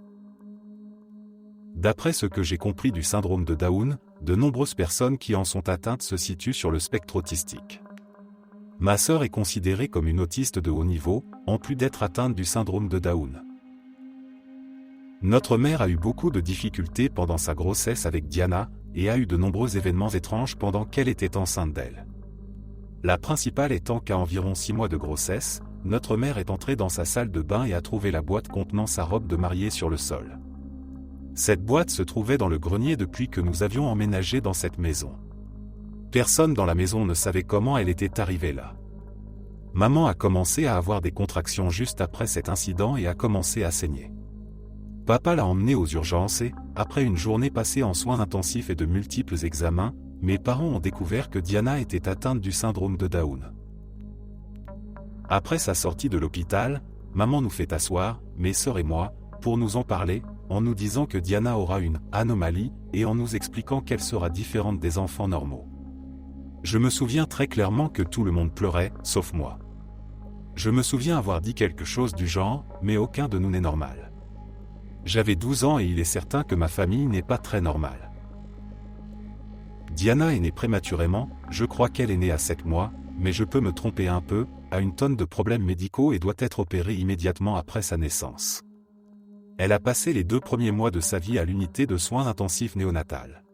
D'après ce que j'ai compris du syndrome de Down, de nombreuses personnes qui en sont atteintes se situent sur le spectre autistique. Ma sœur est considérée comme une autiste de haut niveau, en plus d'être atteinte du syndrome de Down. Notre mère a eu beaucoup de difficultés pendant sa grossesse avec Diana, et a eu de nombreux événements étranges pendant qu'elle était enceinte d'elle. La principale étant qu'à environ 6 mois de grossesse, notre mère est entrée dans sa salle de bain et a trouvé la boîte contenant sa robe de mariée sur le sol. Cette boîte se trouvait dans le grenier depuis que nous avions emménagé dans cette maison. Personne dans la maison ne savait comment elle était arrivée là. Maman a commencé à avoir des contractions juste après cet incident et a commencé à saigner. papa l'a emmenée aux urgences et, après une journée passée en soins intensifs et de multiples examens, mes parents ont découvert que Diana était atteinte du syndrome de Down. Après sa sortie de l'hôpital, maman nous fait asseoir, mes sœurs et moi, pour nous en parler, en nous disant que Diana aura une anomalie et en nous expliquant qu'elle sera différente des enfants normaux. Je me souviens très clairement que tout le monde pleurait, sauf moi. Je me souviens avoir dit quelque chose du genre, mais aucun de nous n'est normal. J'avais 12 ans et il est certain que ma famille n'est pas très normale. Diana est née prématurément, je crois qu'elle est née à 7 mois, mais je peux me tromper un peu, a une tonne de problèmes médicaux et doit être opérée immédiatement après sa naissance. Elle a passé les 2 premiers mois de sa vie à l'unité de soins intensifs néonatales.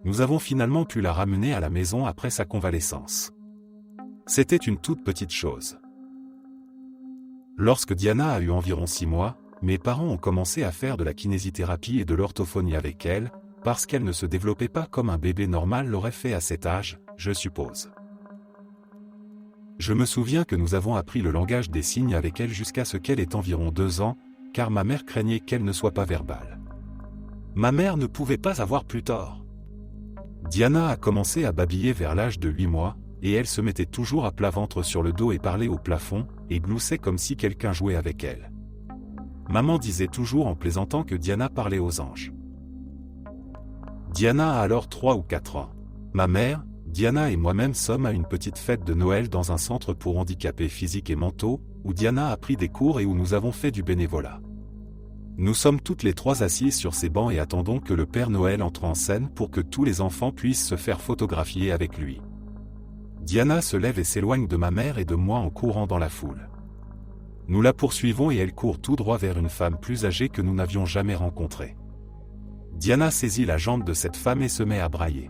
Nous avons finalement pu la ramener à la maison après sa convalescence. C'était une toute petite chose. Lorsque Diana a eu environ 6 mois, mes parents ont commencé à faire de la kinésithérapie et de l'orthophonie avec elle, parce qu'elle ne se développait pas comme un bébé normal l'aurait fait à cet âge, je suppose. Je me souviens que nous avons appris le langage des signes avec elle jusqu'à ce qu'elle ait environ 2 ans, car ma mère craignait qu'elle ne soit pas verbale. Ma mère ne pouvait pas avoir plus tort. Diana a commencé à babiller vers l'âge de 8 mois, et elle se mettait toujours à plat ventre sur le dos et parlait au plafond, et gloussait comme si quelqu'un jouait avec elle. Maman disait toujours en plaisantant que Diana parlait aux anges. Diana a alors 3 ou 4 ans. Ma mère, Diana et moi-même sommes à une petite fête de Noël dans un centre pour handicapés physiques et mentaux, où Diana a pris des cours et où nous avons fait du bénévolat. Nous sommes toutes les 3 assises sur ces bancs et attendons que le Père Noël entre en scène pour que tous les enfants puissent se faire photographier avec lui. Diana se lève et s'éloigne de ma mère et de moi en courant dans la foule. Nous la poursuivons et elle court tout droit vers une femme plus âgée que nous n'avions jamais rencontrée. Diana saisit la jambe de cette femme et se met à brailler.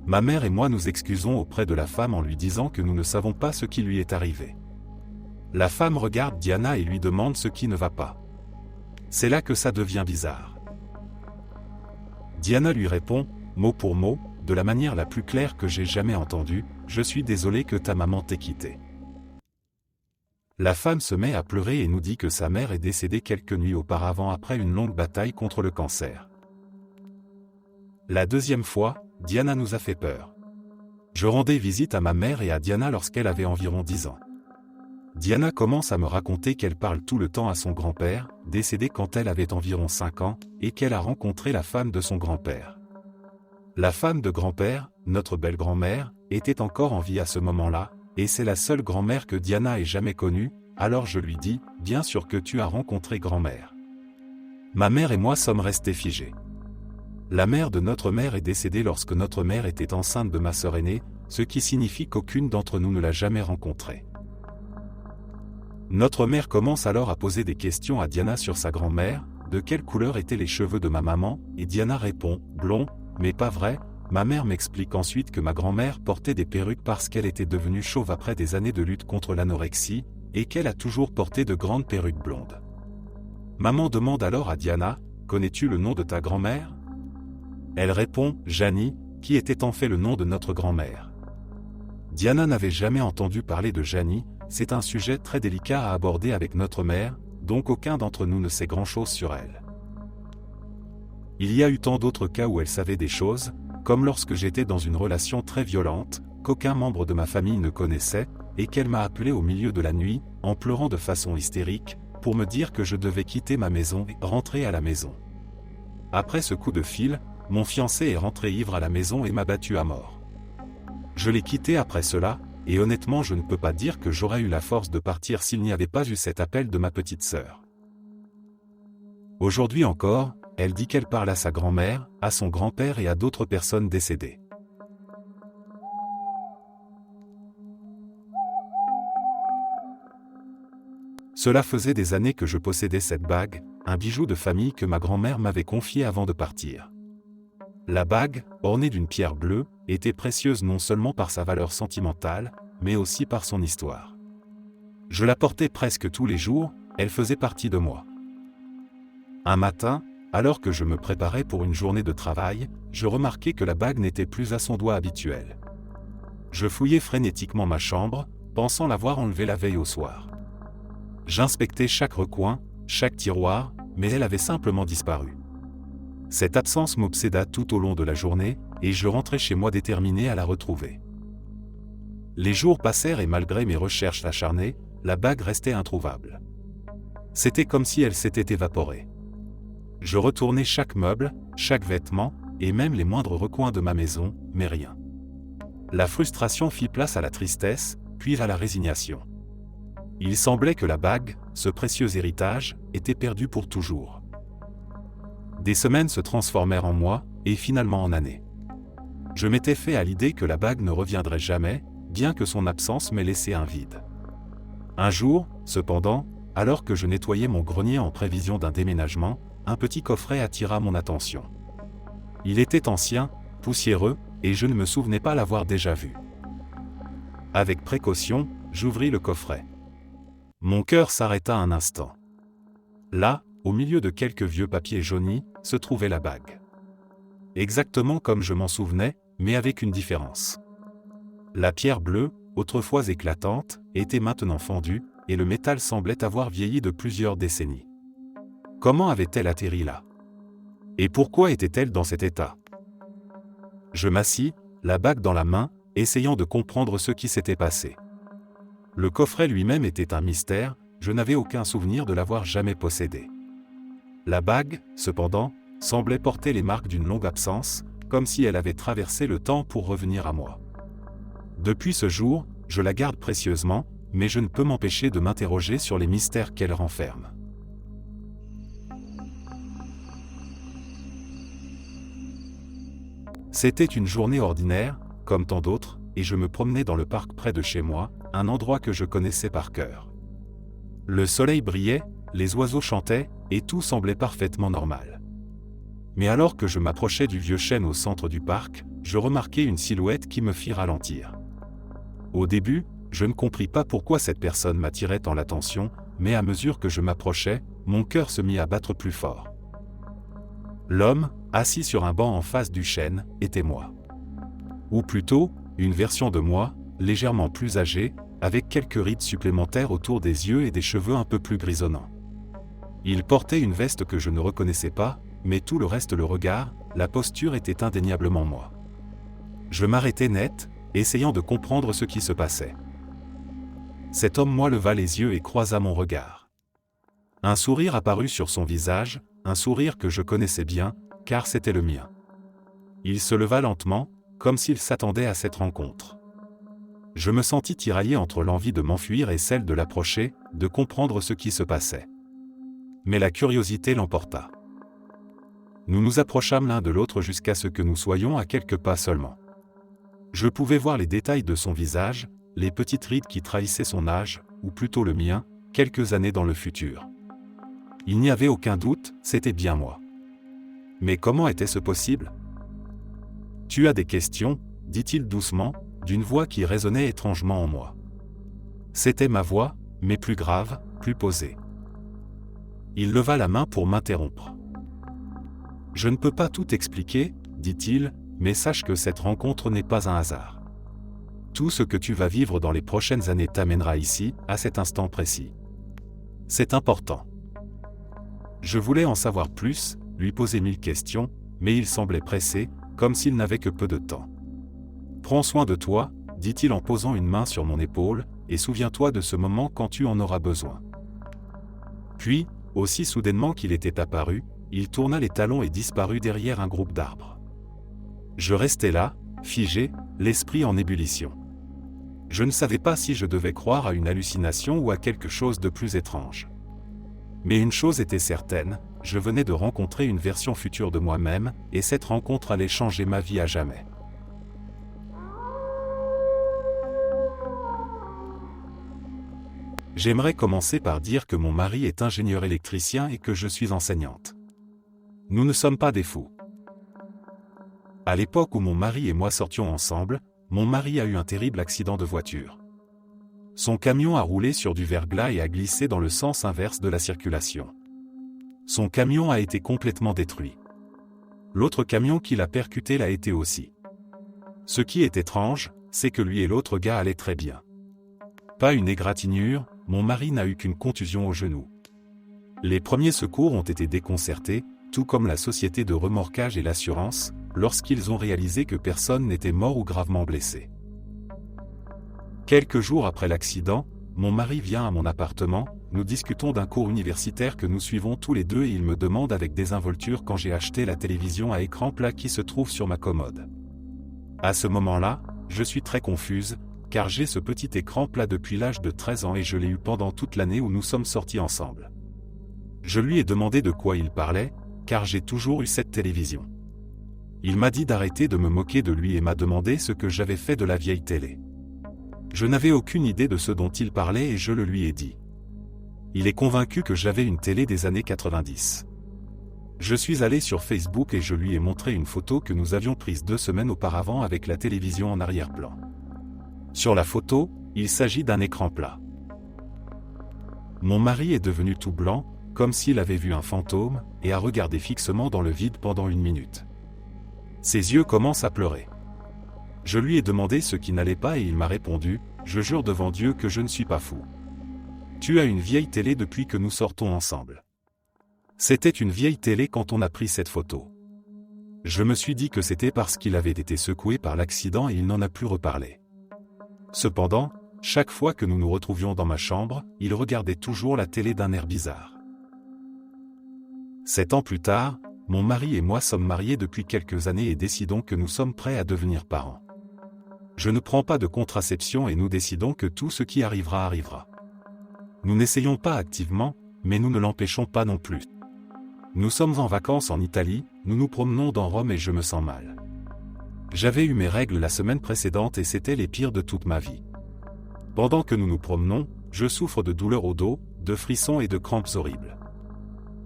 Ma mère et moi nous excusons auprès de la femme en lui disant que nous ne savons pas ce qui lui est arrivé. La femme regarde Diana et lui demande ce qui ne va pas. C'est là que ça devient bizarre. Diana lui répond, mot pour mot, de la manière la plus claire que j'ai jamais entendue, « Je suis désolée que ta maman t'ait quitté ». La femme se met à pleurer et nous dit que sa mère est décédée quelques nuits auparavant après une longue bataille contre le cancer. La deuxième fois, Diana nous a fait peur. Je rendais visite à ma mère et à Diana lorsqu'elle avait environ 10 ans. Diana commence à me raconter qu'elle parle tout le temps à son grand-père, décédé quand elle avait environ 5 ans, et qu'elle a rencontré la femme de son grand-père. La femme de grand-père, notre belle-grand-mère, était encore en vie à ce moment-là, et c'est la seule grand-mère que Diana ait jamais connue, alors je lui dis, bien sûr que tu as rencontré grand-mère. Ma mère et moi sommes restés figés. La mère de notre mère est décédée lorsque notre mère était enceinte de ma sœur aînée, ce qui signifie qu'aucune d'entre nous ne l'a jamais rencontrée. Notre mère commence alors à poser des questions à Diana sur sa grand-mère, de quelle couleur étaient les cheveux de ma maman, et Diana répond, blond, mais pas vrai. Ma mère m'explique ensuite que ma grand-mère portait des perruques parce qu'elle était devenue chauve après des années de lutte contre l'anorexie, et qu'elle a toujours porté de grandes perruques blondes. Maman demande alors à Diana, connais-tu le nom de ta grand-mère? Elle répond, Janie, qui était en fait le nom de notre grand-mère. Diana n'avait jamais entendu parler de Janie. C'est un sujet très délicat à aborder avec notre mère, donc aucun d'entre nous ne sait grand-chose sur elle. Il y a eu tant d'autres cas où elle savait des choses, comme lorsque j'étais dans une relation très violente, qu'aucun membre de ma famille ne connaissait, et qu'elle m'a appelé au milieu de la nuit, en pleurant de façon hystérique, pour me dire que je devais quitter ma maison et rentrer à la maison. Après ce coup de fil, mon fiancé est rentré ivre à la maison et m'a battu à mort. Je l'ai quitté après cela, et honnêtement je ne peux pas dire que j'aurais eu la force de partir s'il n'y avait pas eu cet appel de ma petite sœur. Aujourd'hui encore, elle dit qu'elle parle à sa grand-mère, à son grand-père et à d'autres personnes décédées. Cela faisait des années que je possédais cette bague, un bijou de famille que ma grand-mère m'avait confié avant de partir. La bague, ornée d'une pierre bleue, était précieuse non seulement par sa valeur sentimentale, mais aussi par son histoire. Je la portais presque tous les jours, elle faisait partie de moi. Un matin, alors que je me préparais pour une journée de travail, je remarquai que la bague n'était plus à son doigt habituel. Je fouillai frénétiquement ma chambre, pensant l'avoir enlevée la veille au soir. J'inspectais chaque recoin, chaque tiroir, mais elle avait simplement disparu. Cette absence m'obséda tout au long de la journée, et je rentrais chez moi déterminé à la retrouver. Les jours passèrent et malgré mes recherches acharnées, la bague restait introuvable. C'était comme si elle s'était évaporée. Je retournais chaque meuble, chaque vêtement, et même les moindres recoins de ma maison, mais rien. La frustration fit place à la tristesse, puis à la résignation. Il semblait que la bague, ce précieux héritage, était perdu pour toujours. Des semaines se transformèrent en mois, et finalement en années. Je m'étais fait à l'idée que la bague ne reviendrait jamais, bien que son absence m'ait laissé un vide. Un jour, cependant, alors que je nettoyais mon grenier en prévision d'un déménagement, un petit coffret attira mon attention. Il était ancien, poussiéreux, et je ne me souvenais pas l'avoir déjà vu. Avec précaution, j'ouvris le coffret. Mon cœur s'arrêta un instant. Là, au milieu de quelques vieux papiers jaunis, se trouvait la bague. Exactement comme je m'en souvenais, mais avec une différence. La pierre bleue, autrefois éclatante, était maintenant fendue, et le métal semblait avoir vieilli de plusieurs décennies. Comment avait-elle atterri là? Et pourquoi était-elle dans cet état? Je m'assis, la bague dans la main, essayant de comprendre ce qui s'était passé. Le coffret lui-même était un mystère, je n'avais aucun souvenir de l'avoir jamais possédé. La bague, cependant, semblait porter les marques d'une longue absence, comme si elle avait traversé le temps pour revenir à moi. Depuis ce jour, je la garde précieusement, mais je ne peux m'empêcher de m'interroger sur les mystères qu'elle renferme. C'était une journée ordinaire, comme tant d'autres, et je me promenais dans le parc près de chez moi, un endroit que je connaissais par cœur. Le soleil brillait, les oiseaux chantaient, et tout semblait parfaitement normal. Mais alors que je m'approchais du vieux chêne au centre du parc, je remarquai une silhouette qui me fit ralentir. Au début, je ne compris pas pourquoi cette personne m'attirait tant l'attention, mais à mesure que je m'approchais, mon cœur se mit à battre plus fort. L'homme, assis sur un banc en face du chêne, était moi. Ou plutôt, une version de moi, légèrement plus âgée, avec quelques rides supplémentaires autour des yeux et des cheveux un peu plus grisonnants. Il portait une veste que je ne reconnaissais pas, mais tout le reste, le regard, la posture était indéniablement moi. Je m'arrêtai net, essayant de comprendre ce qui se passait. Cet homme moi leva les yeux et croisa mon regard. Un sourire apparut sur son visage, un sourire que je connaissais bien, car c'était le mien. Il se leva lentement, comme s'il s'attendait à cette rencontre. Je me sentis tiraillé entre l'envie de m'enfuir et celle de l'approcher, de comprendre ce qui se passait. Mais la curiosité l'emporta. Nous nous approchâmes l'un de l'autre jusqu'à ce que nous soyons à quelques pas seulement. Je pouvais voir les détails de son visage, les petites rides qui trahissaient son âge, ou plutôt le mien, quelques années dans le futur. Il n'y avait aucun doute, c'était bien moi. Mais comment était-ce possible? Tu as des questions, dit-il doucement, d'une voix qui résonnait étrangement en moi. C'était ma voix, mais plus grave, plus posée. Il leva la main pour m'interrompre. Je ne peux pas tout expliquer, dit-il, mais sache que cette rencontre n'est pas un hasard. Tout ce que tu vas vivre dans les prochaines années t'amènera ici, à cet instant précis. C'est important. Je voulais en savoir plus, lui poser 1000 questions, mais il semblait pressé, comme s'il n'avait que peu de temps. Prends soin de toi, dit-il en posant une main sur mon épaule, et souviens-toi de ce moment quand tu en auras besoin. Puis, aussi soudainement qu'il était apparu, il tourna les talons et disparut derrière un groupe d'arbres. Je restais là, figé, l'esprit en ébullition. Je ne savais pas si je devais croire à une hallucination ou à quelque chose de plus étrange. Mais une chose était certaine, je venais de rencontrer une version future de moi-même, et cette rencontre allait changer ma vie à jamais. J'aimerais commencer par dire que mon mari est ingénieur électricien et que je suis enseignante. Nous ne sommes pas des fous. À l'époque où mon mari et moi sortions ensemble, mon mari a eu un terrible accident de voiture. Son camion a roulé sur du verglas et a glissé dans le sens inverse de la circulation. Son camion a été complètement détruit. L'autre camion qui l'a percuté l'a été aussi. Ce qui est étrange, c'est que lui et l'autre gars allaient très bien. Pas une égratignure, mon mari n'a eu qu'une contusion au genou. Les premiers secours ont été déconcertés, tout comme la société de remorquage et l'assurance, lorsqu'ils ont réalisé que personne n'était mort ou gravement blessé. Quelques jours après l'accident, mon mari vient à mon appartement, nous discutons d'un cours universitaire que nous suivons tous les deux et il me demande avec désinvolture quand j'ai acheté la télévision à écran plat qui se trouve sur ma commode. À ce moment-là, je suis très confuse, car j'ai ce petit écran plat depuis l'âge de 13 ans et je l'ai eu pendant toute l'année où nous sommes sortis ensemble. Je lui ai demandé de quoi il parlait, car j'ai toujours eu cette télévision. Il m'a dit d'arrêter de me moquer de lui et m'a demandé ce que j'avais fait de la vieille télé. Je n'avais aucune idée de ce dont il parlait et je le lui ai dit. Il est convaincu que j'avais une télé des années 90. Je suis allé sur Facebook et je lui ai montré une photo que nous avions prise 2 semaines auparavant avec la télévision en arrière-plan. Sur la photo, il s'agit d'un écran plat. Mon mari est devenu tout blanc, comme s'il avait vu un fantôme, et a regardé fixement dans le vide pendant 1 minute. Ses yeux commencent à pleurer. Je lui ai demandé ce qui n'allait pas et il m'a répondu « Je jure devant Dieu que je ne suis pas fou. Tu as une vieille télé depuis que nous sortons ensemble. » C'était une vieille télé quand on a pris cette photo. Je me suis dit que c'était parce qu'il avait été secoué par l'accident et il n'en a plus reparlé. Cependant, chaque fois que nous nous retrouvions dans ma chambre, il regardait toujours la télé d'un air bizarre. 7 ans plus tard, mon mari et moi sommes mariés depuis quelques années et décidons que nous sommes prêts à devenir parents. Je ne prends pas de contraception et nous décidons que tout ce qui arrivera arrivera. Nous n'essayons pas activement, mais nous ne l'empêchons pas non plus. Nous sommes en vacances en Italie, nous nous promenons dans Rome et je me sens mal. J'avais eu mes règles la semaine précédente et c'était les pires de toute ma vie. Pendant que nous nous promenons, je souffre de douleurs au dos, de frissons et de crampes horribles.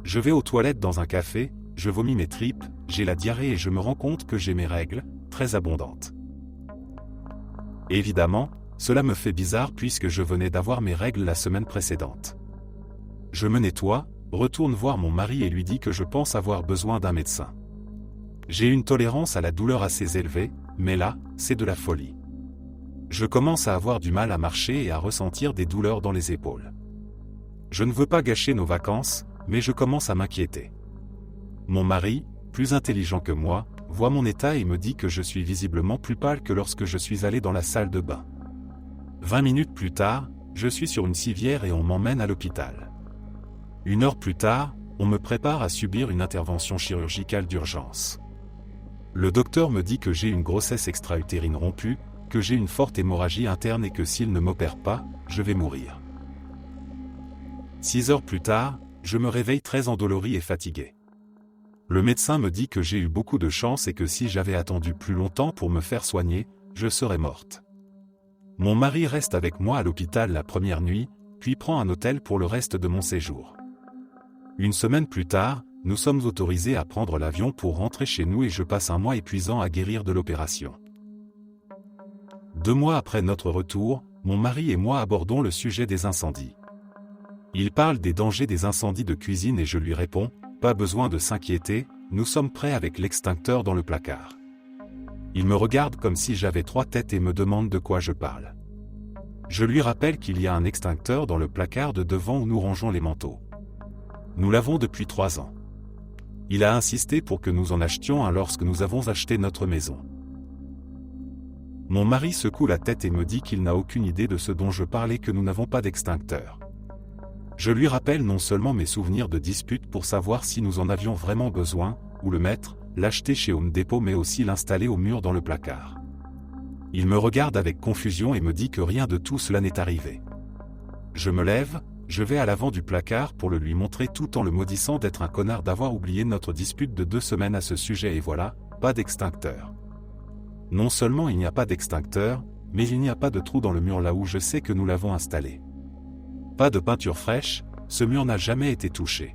Je vais aux toilettes dans un café, je vomis mes tripes, j'ai la diarrhée et je me rends compte que j'ai mes règles, très abondantes. Évidemment, cela me fait bizarre puisque je venais d'avoir mes règles la semaine précédente. Je me nettoie, retourne voir mon mari et lui dis que je pense avoir besoin d'un médecin. J'ai une tolérance à la douleur assez élevée, mais là, c'est de la folie. Je commence à avoir du mal à marcher et à ressentir des douleurs dans les épaules. Je ne veux pas gâcher nos vacances, mais je commence à m'inquiéter. Mon mari, plus intelligent que moi, voit mon état et me dit que je suis visiblement plus pâle que lorsque je suis allé dans la salle de bain. 20 minutes plus tard, je suis sur une civière et on m'emmène à l'hôpital. 1 heure plus tard, on me prépare à subir une intervention chirurgicale d'urgence. Le docteur me dit que j'ai une grossesse extra-utérine rompue, que j'ai une forte hémorragie interne et que s'il ne m'opère pas, je vais mourir. 6 heures plus tard, je me réveille très endolori et fatigué. Le médecin me dit que j'ai eu beaucoup de chance et que si j'avais attendu plus longtemps pour me faire soigner, je serais morte. Mon mari reste avec moi à l'hôpital la première nuit, puis prend un hôtel pour le reste de mon séjour. 1 semaine plus tard, nous sommes autorisés à prendre l'avion pour rentrer chez nous et je passe un mois épuisant à guérir de l'opération. 2 mois après notre retour, mon mari et moi abordons le sujet des incendies. Il parle des dangers des incendies de cuisine et je lui réponds, pas besoin de s'inquiéter, nous sommes prêts avec l'extincteur dans le placard. Il me regarde comme si j'avais 3 têtes et me demande de quoi je parle. Je lui rappelle qu'il y a un extincteur dans le placard de devant où nous rangeons les manteaux. Nous l'avons depuis 3 ans. Il a insisté pour que nous en achetions un lorsque nous avons acheté notre maison. Mon mari secoue la tête et me dit qu'il n'a aucune idée de ce dont je parlais, que nous n'avons pas d'extincteur. Je lui rappelle non seulement mes souvenirs de disputes pour savoir si nous en avions vraiment besoin, ou le mettre, l'acheter chez Home Depot mais aussi l'installer au mur dans le placard. Il me regarde avec confusion et me dit que rien de tout cela n'est arrivé. Je me lève, je vais à l'avant du placard pour le lui montrer tout en le maudissant d'être un connard d'avoir oublié notre dispute de 2 semaines à ce sujet et voilà, pas d'extincteur. Non seulement il n'y a pas d'extincteur, mais il n'y a pas de trou dans le mur là où je sais que nous l'avons installé. Pas de peinture fraîche, ce mur n'a jamais été touché.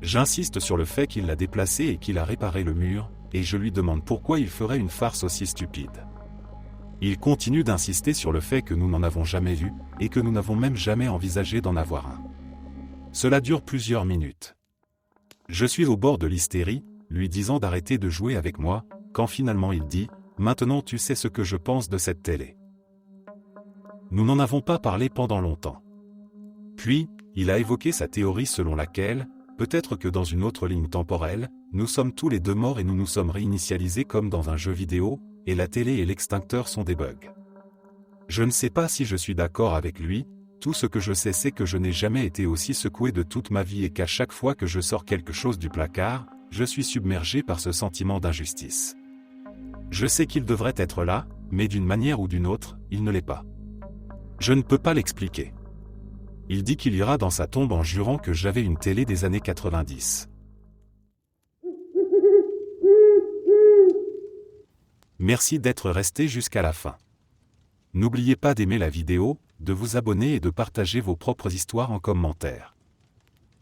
J'insiste sur le fait qu'il l'a déplacé et qu'il a réparé le mur, et je lui demande pourquoi il ferait une farce aussi stupide. Il continue d'insister sur le fait que nous n'en avons jamais vu, et que nous n'avons même jamais envisagé d'en avoir un. Cela dure plusieurs minutes. Je suis au bord de l'hystérie, lui disant d'arrêter de jouer avec moi, quand finalement il dit « Maintenant tu sais ce que je pense de cette télé ». Nous n'en avons pas parlé pendant longtemps. Puis, Il a évoqué sa théorie selon laquelle, peut-être que dans une autre ligne temporelle, nous sommes tous les deux morts et nous nous sommes réinitialisés comme dans un jeu vidéo, et la télé et l'extincteur sont des bugs. Je ne sais pas si je suis d'accord avec lui, tout ce que je sais c'est que je n'ai jamais été aussi secoué de toute ma vie et qu'à chaque fois que je sors quelque chose du placard, je suis submergé par ce sentiment d'injustice. Je sais qu'il devrait être là, mais d'une manière ou d'une autre, il ne l'est pas. Je ne peux pas l'expliquer. Il dit qu'il ira dans sa tombe en jurant que j'avais une télé des années 90. Merci d'être resté jusqu'à la fin. N'oubliez pas d'aimer la vidéo, de vous abonner et de partager vos propres histoires en commentaire.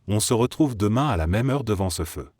On se retrouve demain à la même heure devant ce feu.